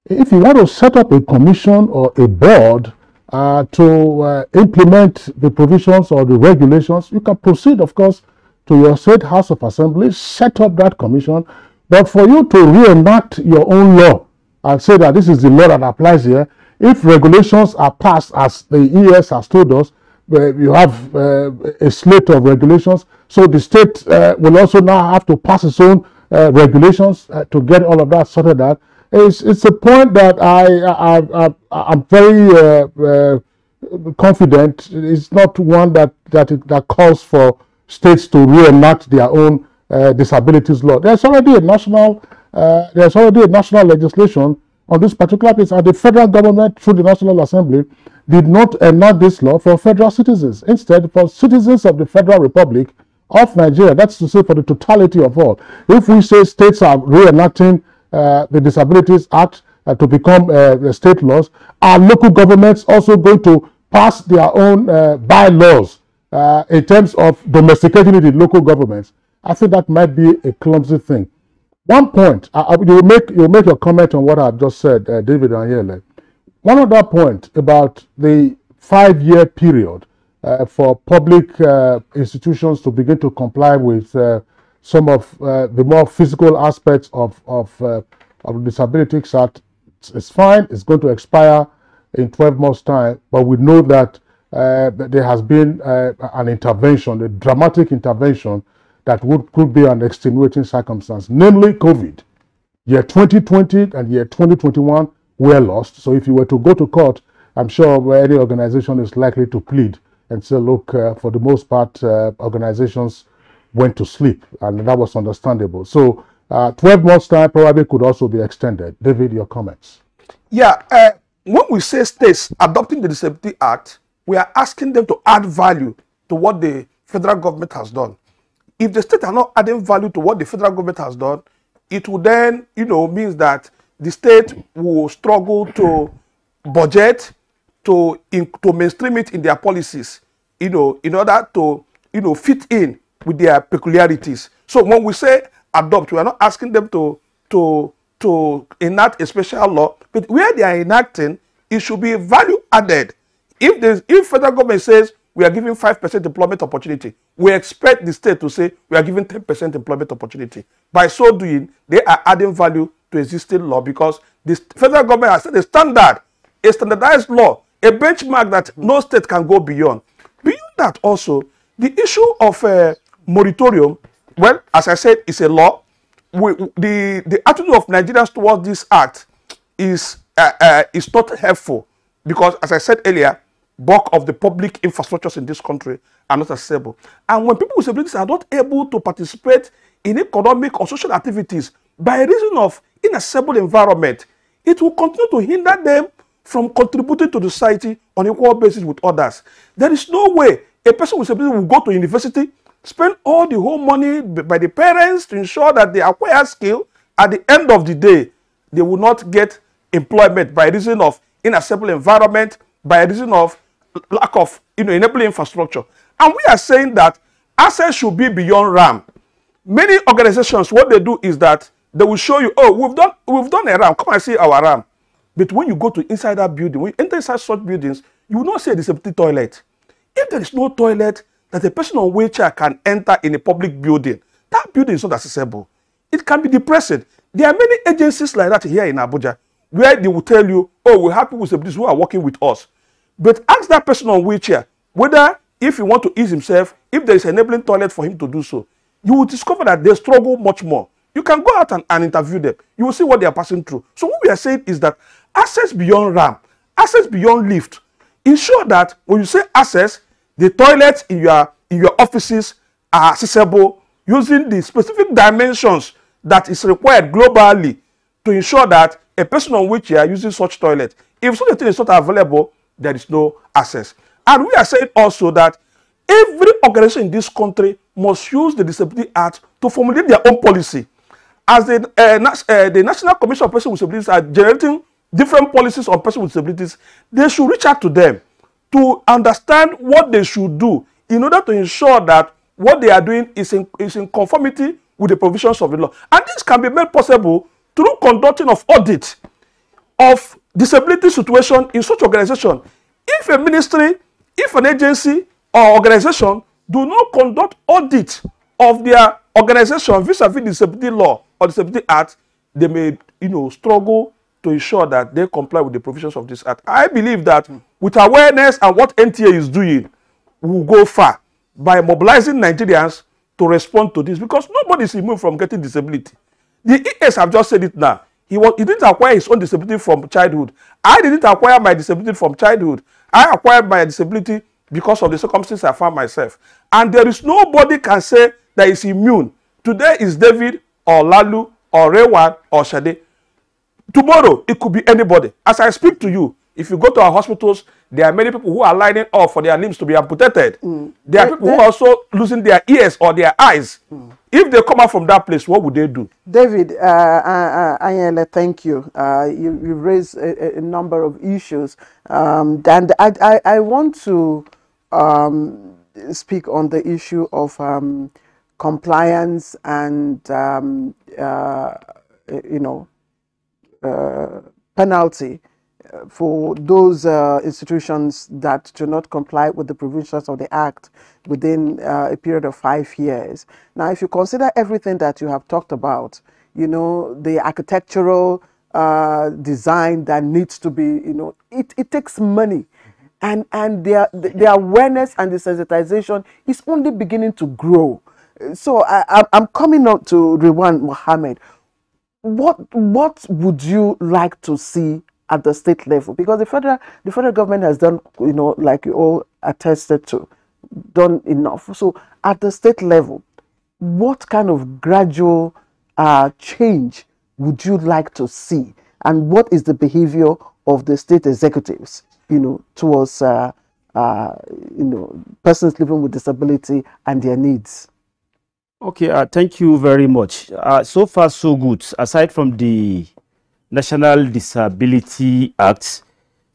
If you want to set up a commission or a board to implement the provisions or the regulations, you can proceed, of course, to your state House of Assembly, set up that commission. But for you to reenact your own law and say that this is the law that applies here, if regulations are passed, as the ES has told us, you have a slate of regulations, so the state will also now have to pass its own regulations to get all of that sorted out. It's a point that I'm very confident. It's not one that calls for states to reenact their own disabilities law. There's already a national legislation on this particular piece, and the federal government, through the National Assembly, did not enact this law for federal citizens. Instead, for citizens of the Federal Republic of Nigeria, that's to say for the totality of all. If we say states are reenacting the Disabilities Act to become state laws, are local governments also going to pass their own bylaws in terms of domesticating it in local governments? I think that might be a clumsy thing. One point, you'll make your comment on what I've just said, David and Yele. One other point about the 5-year period for public institutions to begin to comply with some of the more physical aspects of the Disabilities Act. It's fine, it's going to expire in 12 months' time, but we know that there has been an intervention, a dramatic intervention that could be an extenuating circumstance, namely COVID. Year 2020 and year 2021 were lost. So if you were to go to court, I'm sure any organization is likely to plead and say, look, for the most part, organizations went to sleep, and that was understandable. So 12 months' time probably could also be extended. David, your comments. Yeah, when we say states adopting the Disability Act, we are asking them to add value to what the federal government has done. If the state are not adding value to what the federal government has done, it will then, means that the state will struggle to budget, to mainstream it in their policies, in order to, fit in with their peculiarities. So when we say adopt, we are not asking them to enact a special law, but where they are enacting, it should be value added. If federal government says we are giving 5% employment opportunity, we expect the state to say we are giving 10% employment opportunity. By so doing, they are adding value to existing law, because the federal government has set a standard, a standardized law, a benchmark that no state can go beyond. Beyond that also, the issue of moratorium, well, as I said, is a law. The attitude of Nigerians towards this act is not helpful, because, as I said earlier, bulk of the public infrastructures in this country are not accessible. And when people with disabilities are not able to participate in economic or social activities by reason of inaccessible environment, it will continue to hinder them from contributing to the society on equal basis with others. There is no way a person with disability will go to university, spend all the whole money by the parents to ensure that they acquire skill. At the end of the day, they will not get employment by reason of inaccessible environment, by reason of lack of enabling infrastructure. And we are saying that access should be beyond RAM. Many organizations, what they do is that they will show you, oh, we've done a RAM, come and see our RAM. But when you go to inside that building, when you enter inside such buildings, you will not see a disability toilet. If there is no toilet that a person on wheelchair can enter in a public building, that building is not accessible. It can be depressing. There are many agencies like that here in Abuja, where they will tell you, oh, we have people with disabilities who are working with us. But ask that person on wheelchair whether, if he wants to ease himself, if there is an enabling toilet for him to do so, you will discover that they struggle much more. You can go out and interview them. You will see what they are passing through. So what we are saying is that access beyond RAM, access beyond lift, ensure that when you say access, the toilets in your offices are accessible using the specific dimensions that is required globally to ensure that a person on wheelchair using such toilet, if such a thing is not available, there is no access. And we are saying also that every organization in this country must use the Disability Act to formulate their own policy. As the National Commission of Persons with Disabilities are generating different policies on persons with disabilities, they should reach out to them to understand what they should do in order to ensure that what they are doing is in conformity with the provisions of the law. And this can be made possible through conducting of audit of disability situation in such organization. If a ministry, if an agency or organization do not conduct audit of their organization vis-a-vis the Disability Law or Disability Act, they may, struggle to ensure that they comply with the provisions of this act. I believe that with awareness and what NTA is doing, we'll go far by mobilizing Nigerians to respond to this, because nobody is immune from getting disability. The ES have just said it now. He didn't acquire his own disability from childhood. I didn't acquire my disability from childhood. I acquired my disability because of the circumstances I found myself. And there is nobody can say that is immune. Today is David or Lalu or Rewan or Shade. Tomorrow, it could be anybody. As I speak to you, if you go to our hospitals, there are many people who are lining up for their limbs to be amputated. There are people who are also losing their ears or their eyes. If they come out from that place, what would they do? David, Ayele, thank you. You raised a number of issues. And I want to speak on the issue of compliance and, penalty for those institutions that do not comply with the provisions of the Act within a period of 5 years. Now, if you consider everything that you have talked about, the architectural design that needs to be, it takes money. And the awareness and the sensitization is only beginning to grow. So I'm coming up to Rewan Mohammed. What would you like to see at the state level? Because the federal government has done, like you all attested to, done enough. So at the state level, what kind of gradual change would you like to see? And what is the behavior of the state executives, towards, persons living with disability and their needs? Okay, thank you very much. So far, so good. Aside from the National Disability Act,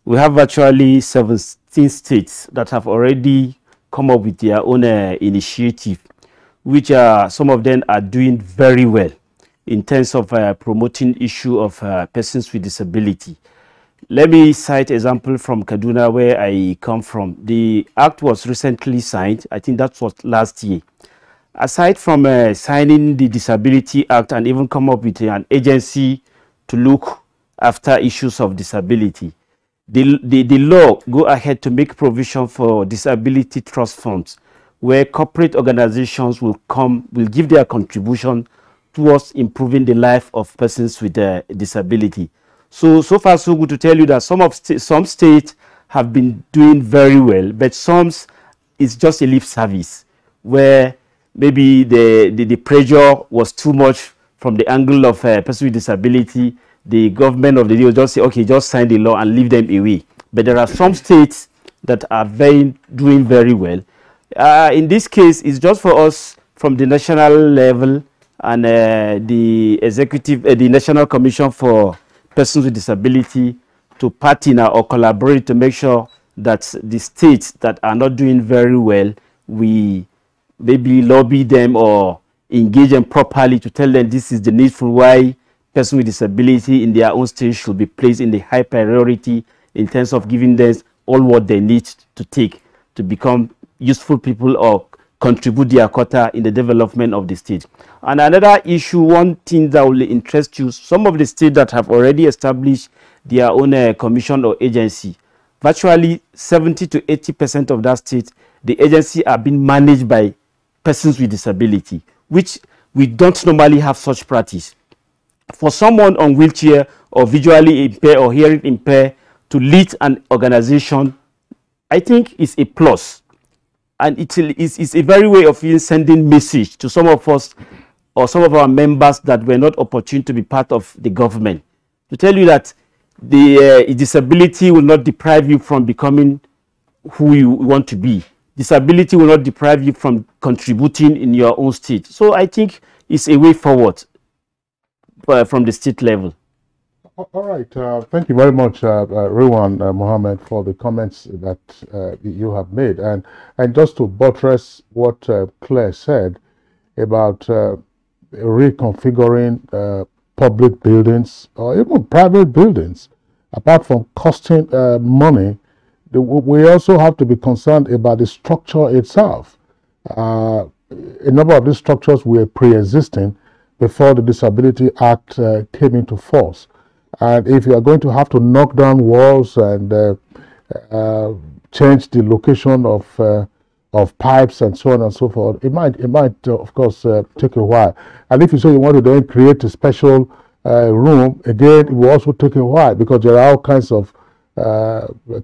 we have virtually 17 states that have already come up with their own initiative, which some of them are doing very well in terms of promoting issue of persons with disability. Let me cite example from Kaduna, where I come from. The act was recently signed. I think that was last year. Aside from signing the Disability Act and even come up with an agency to look after issues of disability, the law go ahead to make provision for disability trust funds, where corporate organizations will give their contribution towards improving the life of persons with disability. So far so good to tell you that some states have been doing very well, but some is just a lip service, where maybe the pressure was too much from the angle of a person with disability. The government of the day will just say, okay, just sign the law and leave them away. But there are some states that are doing very well. In this case, it's just for us from the national level and the executive, the National Commission for Persons with Disability to partner or collaborate to make sure that the states that are not doing very well, we maybe lobby them or engage them properly to tell them this is the needful why persons with disability in their own state should be placed in the high priority in terms of giving them all what they need to take to become useful people or contribute their quota in the development of the state. And another issue, one thing that will interest you, some of the states that have already established their own commission or agency, virtually 70 to 80% of that state, the agency are being managed by persons with disability, which we don't normally have such practice. For someone on wheelchair or visually impaired or hearing impaired to lead an organization, I think is a plus. And it's a very way of sending message to some of us or some of our members that were not opportune to be part of the government, to tell you that the disability will not deprive you from becoming who you want to be. Disability will not deprive you from contributing in your own state. So I think it's a way forward from the state level. All right. Thank you very much, Rewan Mohammed, for the comments that you have made. And just to buttress what Claire said about reconfiguring public buildings or even private buildings, apart from costing money, we also have to be concerned about the structure itself. a number of these structures were pre-existing before the Disability Act came into force. And if you are going to have to knock down walls and change the location of pipes and so on and so forth, it might of course take a while. And if you say you want to then create a special room, again, it will also take a while because there are all kinds of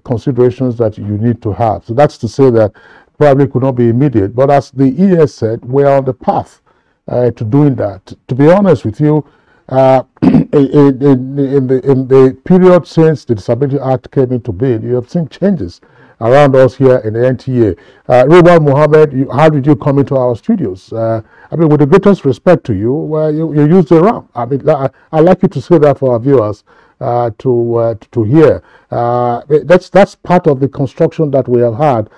considerations that you need to have. So that's to say that probably could not be immediate. But as the ES said, we're on the path to doing that. To be honest with you, in the period since the Disability Act came into being, you have seen changes around us here in the NTA. Ridwan Mohammed, how did you come into our studios? I mean, with the greatest respect to you, you used the ramp. I mean, I'd like you to say that for our viewers to hear. That's part of the construction that we have had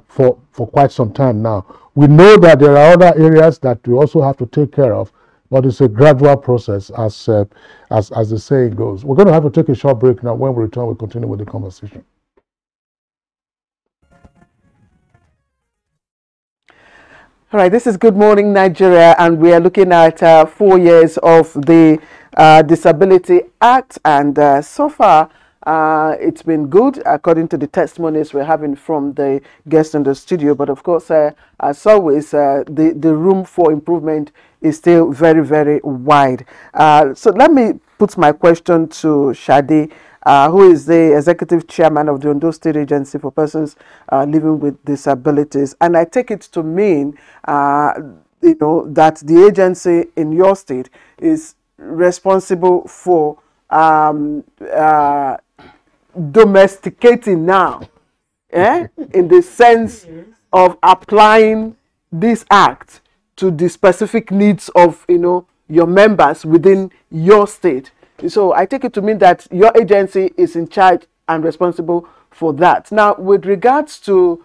for quite some time now. We know that there are other areas that we also have to take care of, but it's a gradual process, as the saying goes. We're going to have to take a short break now. When we return, we'll continue with the conversation. All right, this is Good Morning Nigeria, and we are looking at 4 years of the Disability Act, and so far it's been good according to the testimonies we're having from the guests in the studio. But of course, as always, the room for improvement is still very, very wide. So let me put my question to Shadi, who is the executive chairman of the Ondo State Agency for Persons Living with Disabilities. And I take it to mean, you know, that the agency in your state is responsible for domesticating now, in the sense of applying this act to the specific needs of, you know, your members within your state. So I take it to mean that your agency is in charge and responsible for that. Now, with regards to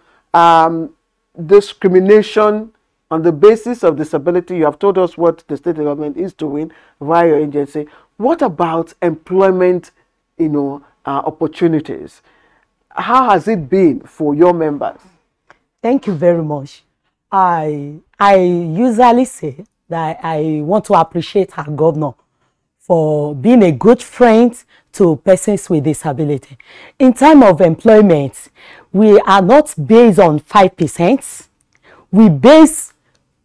discrimination on the basis of disability, you have told us what the state government is doing via your agency. What about employment, you know, opportunities? How has it been for your members? Thank you very much. I usually say that I want to appreciate our governor for being a good friend to persons with disability. In terms of employment, we are not based on 5%. We base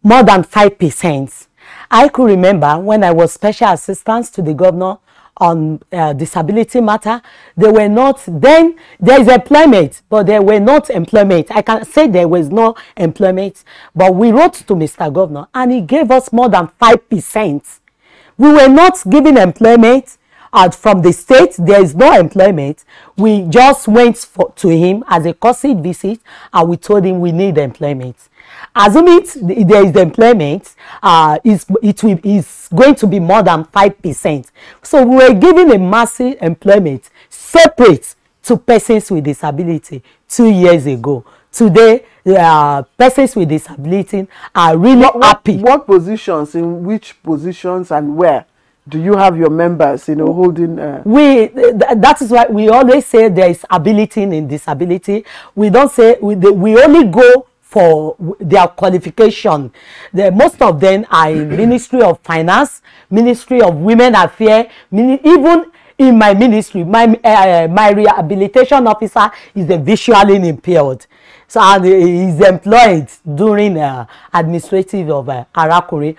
more than 5%. I could remember when I was special assistant to the governor on disability matter, they were not, then there is employment, but there were not employment. I can say there was no employment, but we wrote to Mr. Governor and he gave us more than 5%. We were not given employment from the state. There is no employment. We just went to him as a courtesy visit and we told him we need employment. Assuming there is employment, it is going to be more than 5%. So we were given a massive employment separate to persons with disability 2 years ago. Today, persons with disability are really happy. What positions, in which positions and where do you have your members, you know, holding? That is why we always say there is ability in disability. We don't say, we only go for their qualification. Most of them are in Ministry of Finance, Ministry of Women Affairs, even in my ministry, my rehabilitation officer is a visually impaired. So he's employed during administrative of Arakuri.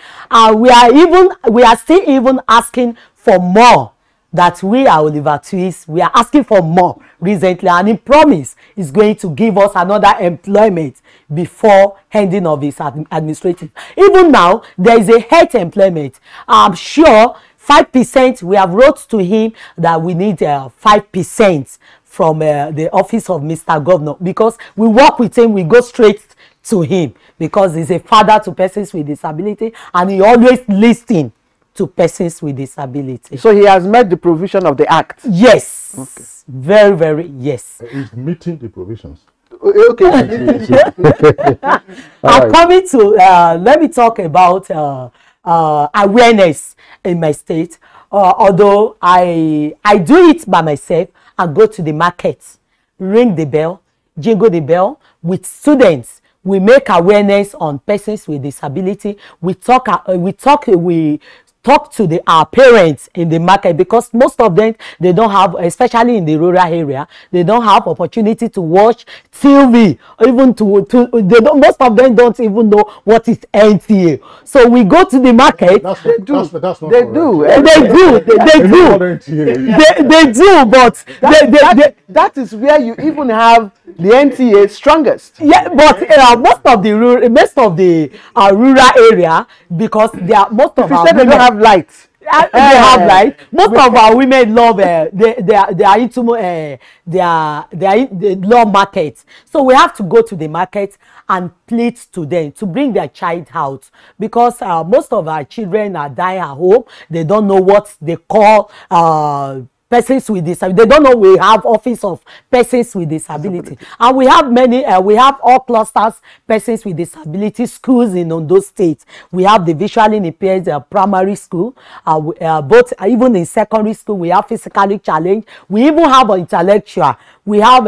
We are still even asking for more. That we are Oliver Twist. We are asking for more recently, and he promised is going to give us another employment before handing of his administrative. Even now, there is a health employment. I'm sure 5%. We have wrote to him that we need 5% from the office of Mr. Governor, because we work with him. We go straight to him because he's a father to persons with disability, and he always listens to persons with disability. So he has met the provision of the act? Yes. Okay. Very, very, yes. He's meeting the provisions. Okay. I'm coming to, let me talk about awareness in my state. Although I do it by myself and go to the market, ring the bell, jingle the bell with students, We make awareness on persons with disability. We talk to our parents in the market, because most of them, they don't have, especially in the rural area, they don't have opportunity to watch TV, even most of them don't even know what is NTA. So we go to the market. They do, but that is where you even have the NTA strongest. Yeah, but most of the rural area, because they are most of our women, they don't have lights. They have light. Most of our women love they are into they are love markets. So we have to go to the market and plead to them to bring their child out, because most of our children are dying at home. They don't know what they call persons with disability. They don't know we have office of persons with disability, and we have many. We have all clusters persons with disability schools in Ondo State. We have the visually impaired primary school, both even in secondary school. We have physically challenged. We even have an intellectual. We have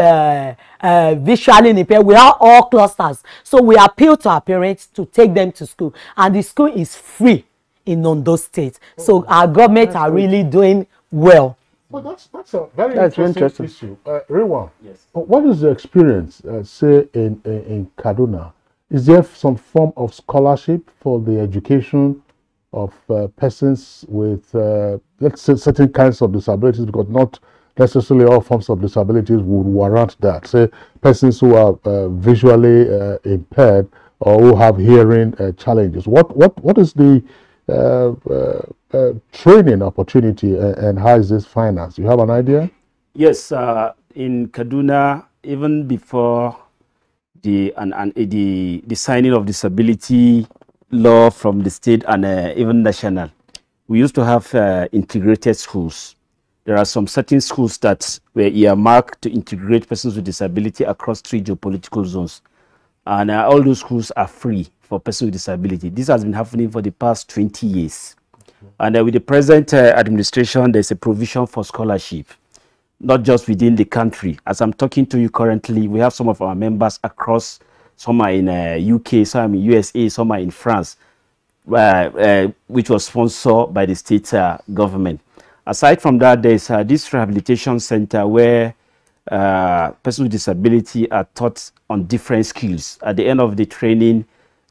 visually impaired. We have all clusters. So we appeal to our parents to take them to school, and the school is free in Ondo State. So our government are really doing well. Well, that's a very interesting issue. Rewan, yes. What is the experience, say, in Kaduna? Is there some form of scholarship for the education of persons with, let's say, certain kinds of disabilities? Because not necessarily all forms of disabilities would warrant that. Say, persons who are visually impaired or who have hearing challenges. What is the training opportunity and how is this financed? You have an idea? Yes, in Kaduna, even before the signing of disability law from the state and even national, we used to have integrated schools. There are some certain schools that were earmarked to integrate persons with disability across 3 geopolitical zones, and all those schools are free for persons with disability. This has been happening for the past 20 years. And with the present administration, there's a provision for scholarship, not just within the country. As I'm talking to you currently, we have some of our members across, some are in UK, some are in USA, some are in France, which was sponsored by the state government. Aside from that, there's this rehabilitation center where persons with disability are taught on different skills. At the end of the training,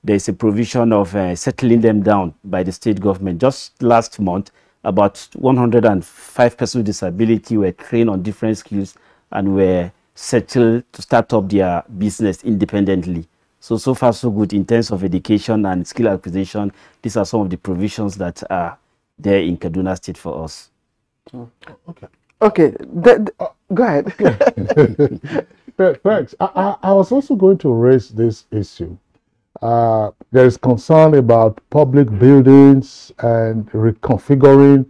there's a provision of settling them down by the state government. Just last month, about 105 persons with disability were trained on different skills and were settled to start up their business independently. So far so good in terms of education and skill acquisition. These are some of the provisions that are there in Kaduna State for us. Okay. Go ahead. Thanks. I was also going to raise this issue. There is concern about public buildings and reconfiguring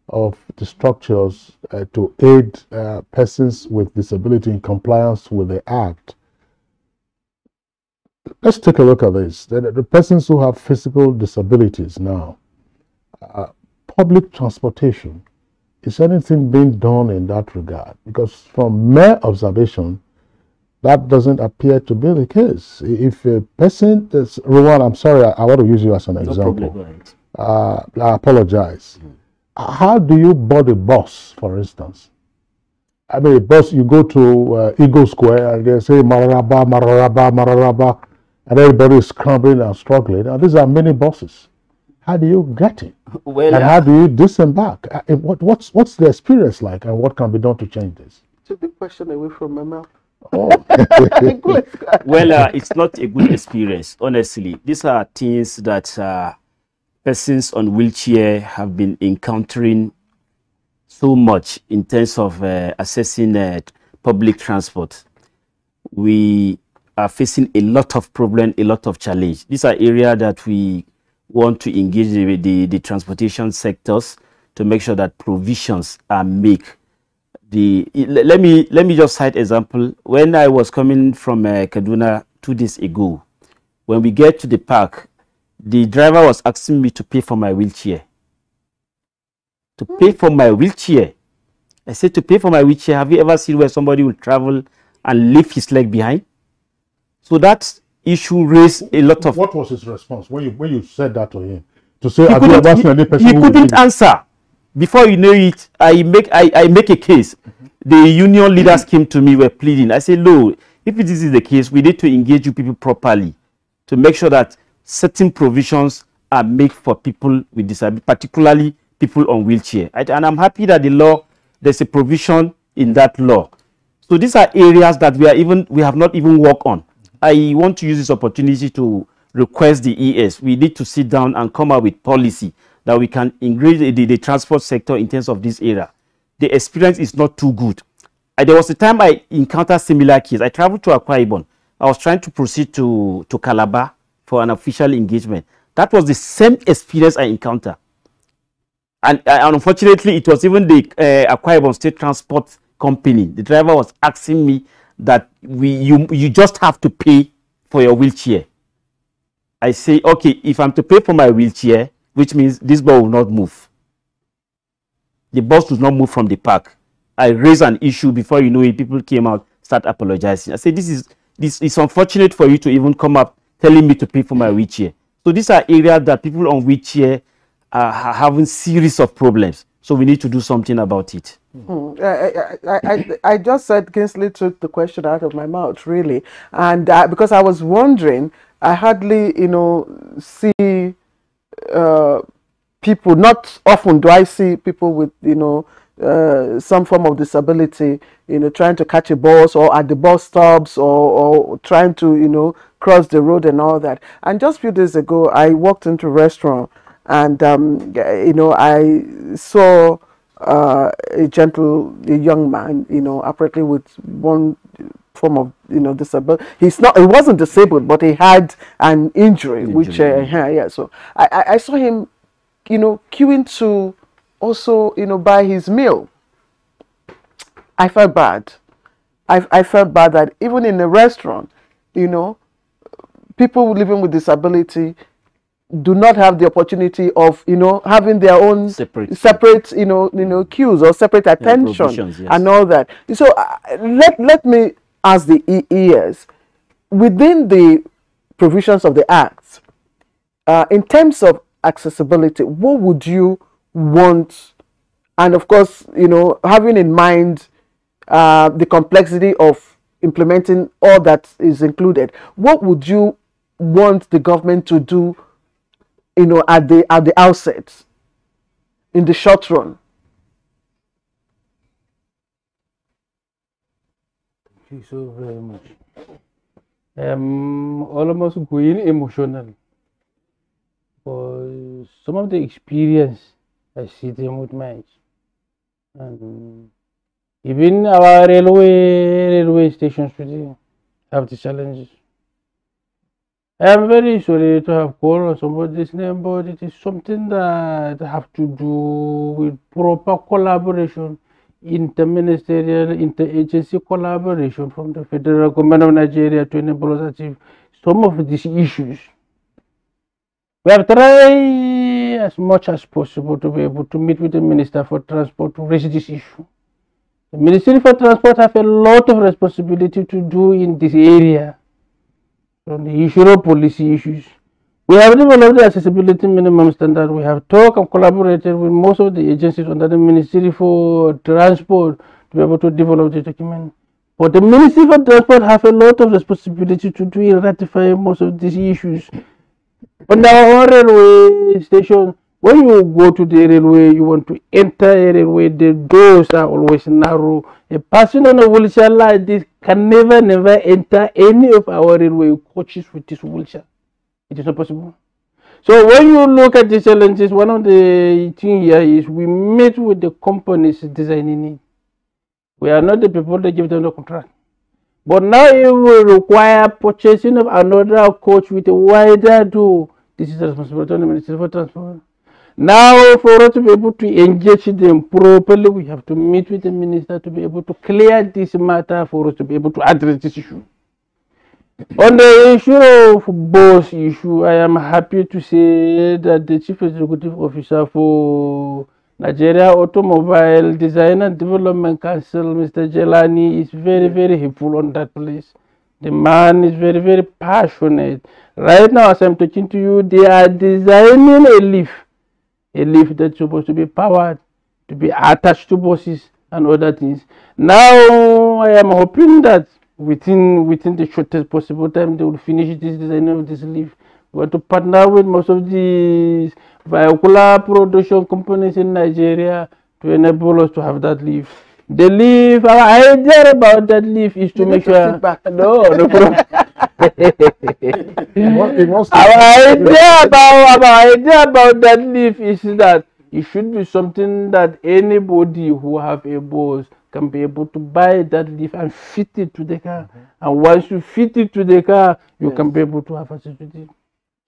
of the structures to aid persons with disability in compliance with the Act. Let's take a look at this. The persons who have physical disabilities now, public transportation, is anything being done in that regard? Because from mere observation, that doesn't appear to be the case. If a person is, Rowan, I'm sorry, I want to use you as an example. No problem. I apologize. How do you board a bus, for instance? I mean, a bus, you go to Eagle Square and they say Mararaba, Mararaba, Mararaba, and everybody is scrambling and struggling. Now, these are many buses. How do you get it? Well, and how do you disembark? What's the experience like, and what can be done to change this? It's a big question away from my mouth. Oh. Well, it's not a good experience, honestly. These are things that persons on wheelchair have been encountering so much in terms of accessing public transport. We are facing a lot of problem, a lot of challenge. These are areas that we want to engage with the transportation sectors to make sure that provisions are made. Let me just cite example. When I was coming from Kaduna 2 days ago, when we get to the park, the driver was asking me to pay for my wheelchair. To pay for my wheelchair. I said, to pay for my wheelchair, have you ever seen where somebody will travel and leave his leg behind? So that issue raised a lot of... What was his response when you said that to him? To say, he couldn't answer. Before you know it, I make a case. The union leaders came to me, were pleading. I said, no, if this is the case, we need to engage you people properly to make sure that certain provisions are made for people with disability, particularly people on wheelchair. And I'm happy that there's a provision in that law. So these are areas that we have not even worked on. I want to use this opportunity to request the ES. We need to sit down and come up with policy that we can engage the transport sector in terms of this area. The experience is not too good. There was a time I encountered similar case. I traveled to Akwa Ibom. I was trying to proceed to Calabar for an official engagement. That was the same experience I encountered. And unfortunately, it was even the Akwa Ibom State Transport Company. The driver was asking me that you just have to pay for your wheelchair. I say, okay, if I'm to pay for my wheelchair, which means this bus will not move. The bus will not move from the park. I raised an issue. Before you know it, people came out, start apologizing. I said, this is unfortunate for you to even come up telling me to pay for my wheelchair. So these are areas that people on wheelchair are having series of problems. So we need to do something about it. I just said Kingsley took the question out of my mouth, really. And because I was wondering, I hardly, see people, not often do I see people with, some form of disability, trying to catch a bus or at the bus stops or trying to, cross the road and all that. And just a few days ago, I walked into a restaurant and, I saw a young man, apparently with one form of, disability. He wasn't disabled, but he had an injury. Which, yeah. So I saw him, queuing to also, buy his meal. I felt bad. I felt bad that even in a restaurant, people living with disability do not have the opportunity of, having their own separate queues or separate attention, yes, and all that. So let me ask the ES, within the provisions of the Act, in terms of accessibility, what would you want? And of course, having in mind the complexity of implementing all that is included, what would you want the government to do, at the outset, in the short run? Thank you so very much. Almost going emotional, for some of the experience I see them with my eyes, and even our railway stations today have the challenges. I am very sorry to have called on somebody's name, but it is something that have to do with proper collaboration, interministerial, interagency collaboration from the federal government of Nigeria to enable us to achieve some of these issues. We have tried as much as possible to be able to meet with the Minister for Transport to raise this issue. The Ministry for Transport have a lot of responsibility to do in this area. On the issue of policy issues, we have developed the accessibility minimum standard. We have talked and collaborated with most of the agencies under the Ministry for Transport to be able to develop the document. But the Ministry for Transport have a lot of responsibility to do in ratifying most of these issues. On our own railway station, when you go to the railway, you want to enter a railway, the doors are always narrow. A person on a wheelchair like this can never enter any of our railway coaches with this wheelchair. It is not possible. So when you look at the challenges, one of the things here is we meet with the companies designing it. We are not the people that give them the contract. But now it will require purchasing of another coach with a wider door. This is the responsibility of the Ministry for Transport. Now, for us to be able to engage them properly, we have to meet with the minister to be able to clear this matter for us to be able to address this issue. On the issue of bus issue, I am happy to say that the Chief Executive Officer for Nigeria Automobile Design and Development Council, Mr. Jelani, is very, very helpful on that place. The man is very, very passionate. Right now, as I'm talking to you, they are designing a leaf that's supposed to be powered, to be attached to buses and other things. Now, I am hoping that within the shortest possible time, they will finish this design of this leaf. We want to partner with most of the vehicular production companies in Nigeria to enable us to have that leaf. The leaf, our idea about that leaf is to make sure. No problem. Our idea about that leaf is that it should be something that anybody who have a bus can be able to buy that leaf and fit it to the car. And once you fit it to the car, you can be able to have access to it.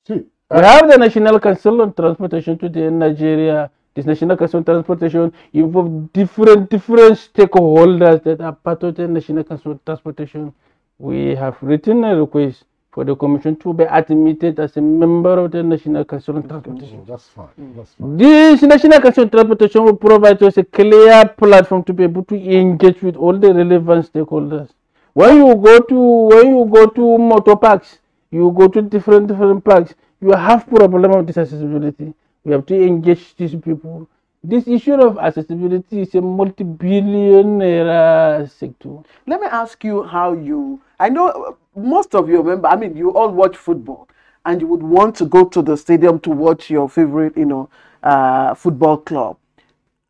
We have the National Council on Transportation today in Nigeria. This National Council on Transportation involves different stakeholders that are part of the National Council on Transportation. We have written a request for the Commission to be admitted as a member of the National Council on Transportation. That's fine. That's fine. This National Council on Transportation will provide us a clear platform to be able to engage with all the relevant stakeholders. When you go to motor parks, you go to different parks, you have problem of this accessibility. We have to engage these people. This issue of accessibility is a multi-billion sector. Let me ask you how I know most of you remember, I mean, you all watch football and you would want to go to the stadium to watch your favorite, football club.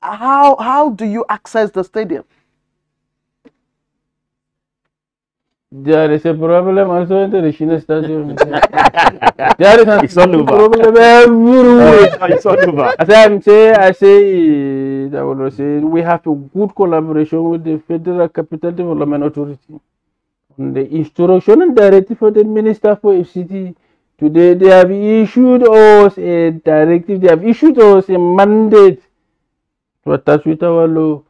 How do you access the stadium? There is a problem also in the National Stadium. There is a problem everywhere. As I say, we have a good collaboration with the Federal Capital Development Authority. On the instruction and directive for the Minister for FCT, today they have issued us a directive, they have issued us a mandate to attach with our law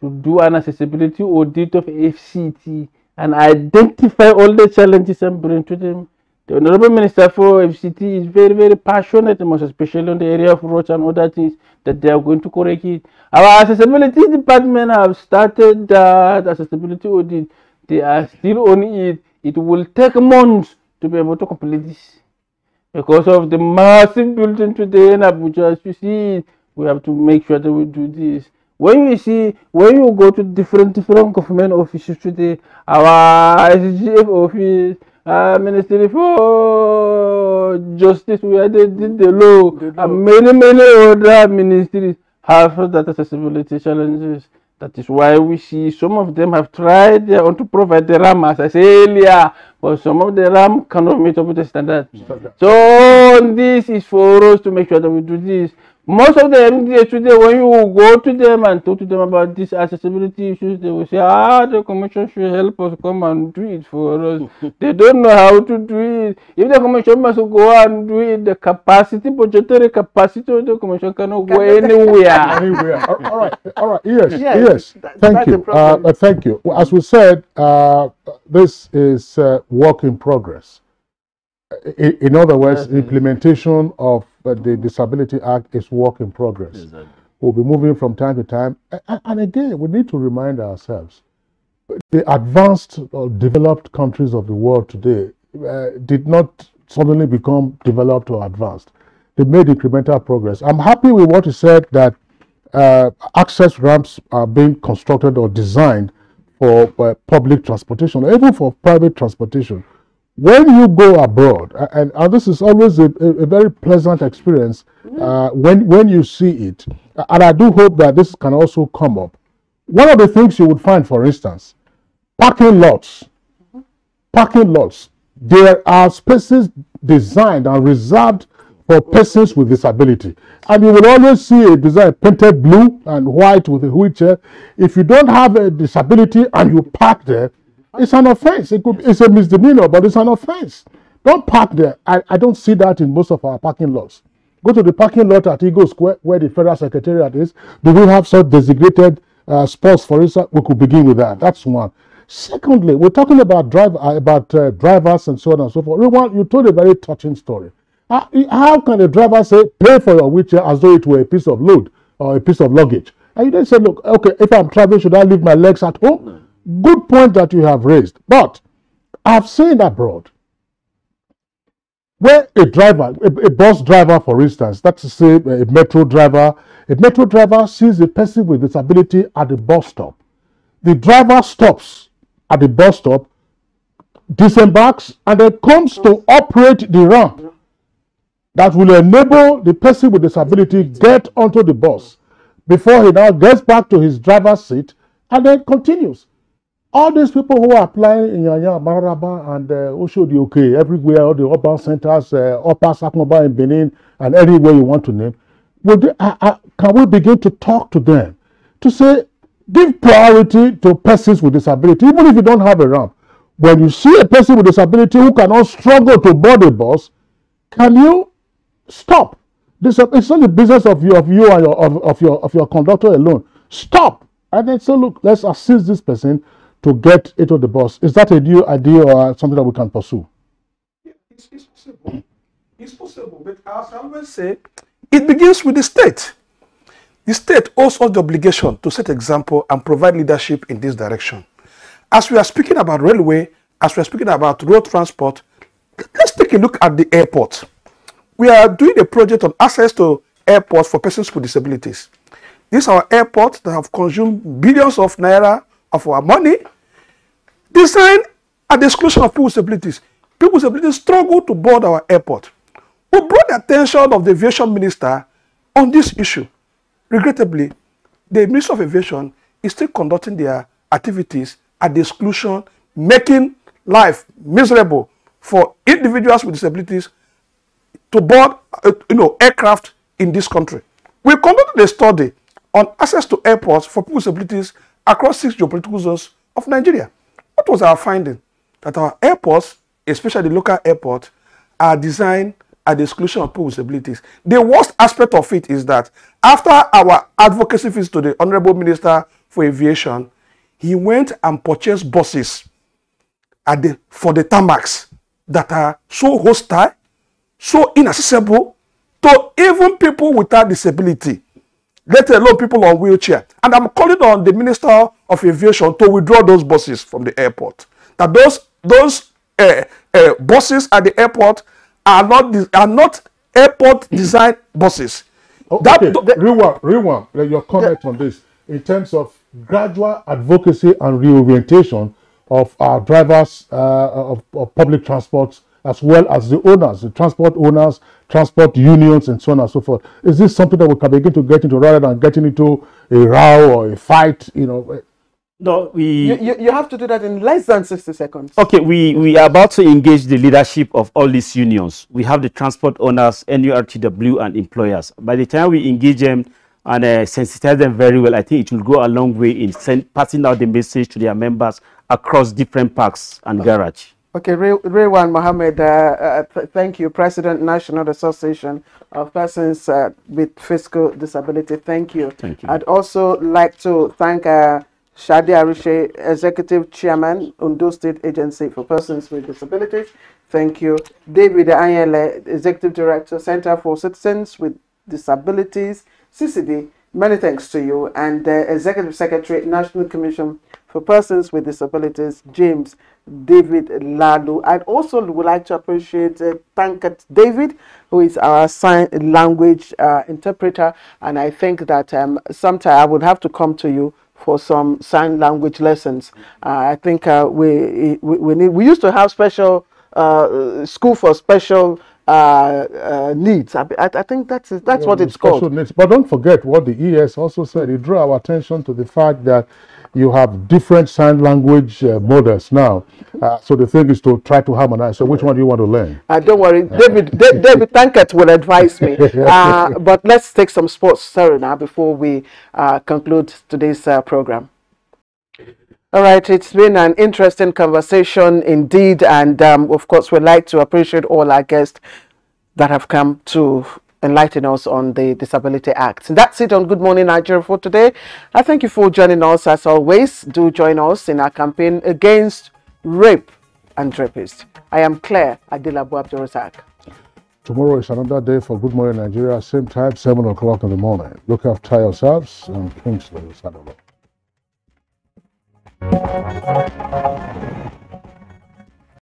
to do an accessibility audit of FCT and identify all the challenges and bring to them. The Honorable Minister for FCT is very, very passionate, most especially on the area of roads and other things, that they are going to correct it. Our accessibility department have started that accessibility audit. They are still on it. It will take months to be able to complete this. Because of the massive building today in Abuja, as you see, we have to make sure that we do this. When you go to different government offices today, our SGF office, Ministry for Justice, where they did the law, and many other ministries have that accessibility challenges. That is why we see some of them have tried their own to provide the RAM, as I said earlier, but some of the RAM cannot meet up with the standard. So this is for us to make sure that we do this. Most of the MDA today, when you go to them and talk to them about these accessibility issues, they will say, the Commission should help us come and do it for us. They don't know how to do it. If the Commission must go and do it, the budgetary capacity of the Commission cannot go anywhere. All right. Yes. Thank you. Thank you. As we said, this is work in progress. In other words, implementation of the Disability Act is work in progress. Exactly. We'll be moving from time to time. And again, we need to remind ourselves, the advanced or developed countries of the world today did not suddenly become developed or advanced. They made incremental progress. I'm happy with what you said, that access ramps are being constructed or designed for public transportation, or even for private transportation. When you go abroad, and this is always a very pleasant experience when you see it, and I do hope that this can also come up. One of the things you would find, for instance, parking lots. There are spaces designed and reserved for persons with disability. And you will always see a design painted blue and white with a wheelchair. If you don't have a disability and you park there, it's an offense. It's a misdemeanor, but it's an offense. Don't park there. I don't see that in most of our parking lots. Go to the parking lot at Eagle Square, where the Federal Secretariat is. Do we have such designated spots, for instance? We could begin with that. That's one. Secondly, we're talking about drivers and so on and so forth. You told a very touching story. How can a driver say, pay for your wheelchair as though it were a piece of load or a piece of luggage? And you then say, look, okay, if I'm traveling, should I leave my legs at home? No. Good point that you have raised. But I've seen abroad where a driver, a bus driver, for instance, that's to say a metro driver sees a person with disability at the bus stop. The driver stops at the bus stop, disembarks, and then comes to operate the ramp that will enable the person with disability get onto the bus before he now gets back to his driver's seat and then continues. All these people who are applying in Yanya, Mararaba, and Oshodi, everywhere, all the urban centers, Upper Sakmoba in Benin, and anywhere you want to name, can we begin to talk to them to say, give priority to persons with disability, even if you don't have a ramp. When you see a person with disability who cannot struggle to board a bus, can you stop? It's not the business of you and your conductor alone. Stop and then say, look, let's assist this person to get into the bus. Is that a new idea or something that we can pursue? It's possible. It's possible, but as I always say, it begins with the state. The state owes us the obligation to set example and provide leadership in this direction. As we are speaking about railway, as we are speaking about road transport, let's take a look at the airport. We are doing a project on access to airports for persons with disabilities. These are airports that have consumed billions of naira of our money, designed at the exclusion of people with disabilities. People with disabilities struggle to board our airport. We brought the attention of the aviation minister on this issue. Regrettably, the Minister of Aviation is still conducting their activities at the exclusion, making life miserable for individuals with disabilities to board aircraft in this country. We conducted a study on access to airports for people with disabilities across 6 geopolitical zones of Nigeria. What was our finding? That our airports, especially the local airports, are designed at the exclusion of people with disabilities. The worst aspect of it is that after our advocacy visit to the Honorable Minister for Aviation, he went and purchased buses for the tarmacs that are so hostile, so inaccessible to even people without disability, let alone people on wheelchair. And I'm calling on the Minister of Aviation to withdraw those buses from the airport. That those buses at the airport are not airport design buses. Okay, Rewan, your comment on this in terms of gradual advocacy and reorientation of our drivers of public transport, as well as the owners, the transport owners, transport unions, and so on and so forth. Is this something that we can begin to get into rather than getting into a row or a fight? No, you have to do that in less than 60 seconds. Okay, we are about to engage the leadership of all these unions. We have the transport owners, NURTW, and employers. By the time we engage them and sensitize them very well, I think it will go a long way in passing out the message to their members across different parks and garage. Okay, Rewan Mohammed, thank you, President, National Association of Persons with Physical Disability. Thank you. Thank you. I'd also like to thank Shadi Arishe, Executive Chairman, Ondo State Agency for Persons with Disabilities. Thank you. David Anyele, Executive Director, Center for Citizens with Disabilities, CCD. Many thanks to you. And Executive Secretary, National Commission for Persons with Disabilities, James David Lalu. I'd also would like to appreciate Tankat David, who is our sign language interpreter. And I think that sometime I would have to come to you for some sign language lessons. I think we used to have special school for special needs. I think that's what it's called. Needs. But don't forget what the ES also said. It drew our attention to the fact that you have different sign language models now. So the thing is to try to harmonize. So which one do you want to learn? Don't worry, David Tankett will advise me. But let's take some sports story now before we conclude today's program. All right, it's been an interesting conversation indeed, and of course we'd like to appreciate all our guests that have come to enlighten us on the Disability Act. And that's it on Good Morning Nigeria for today. I thank you for joining us as always. Do join us in our campaign against rape and rapists. I am Claire Adilabu Abdurrazak. Tomorrow is another day for Good Morning Nigeria, same time, 7 o'clock in the morning. Look after yourselves, and Kingsley will start.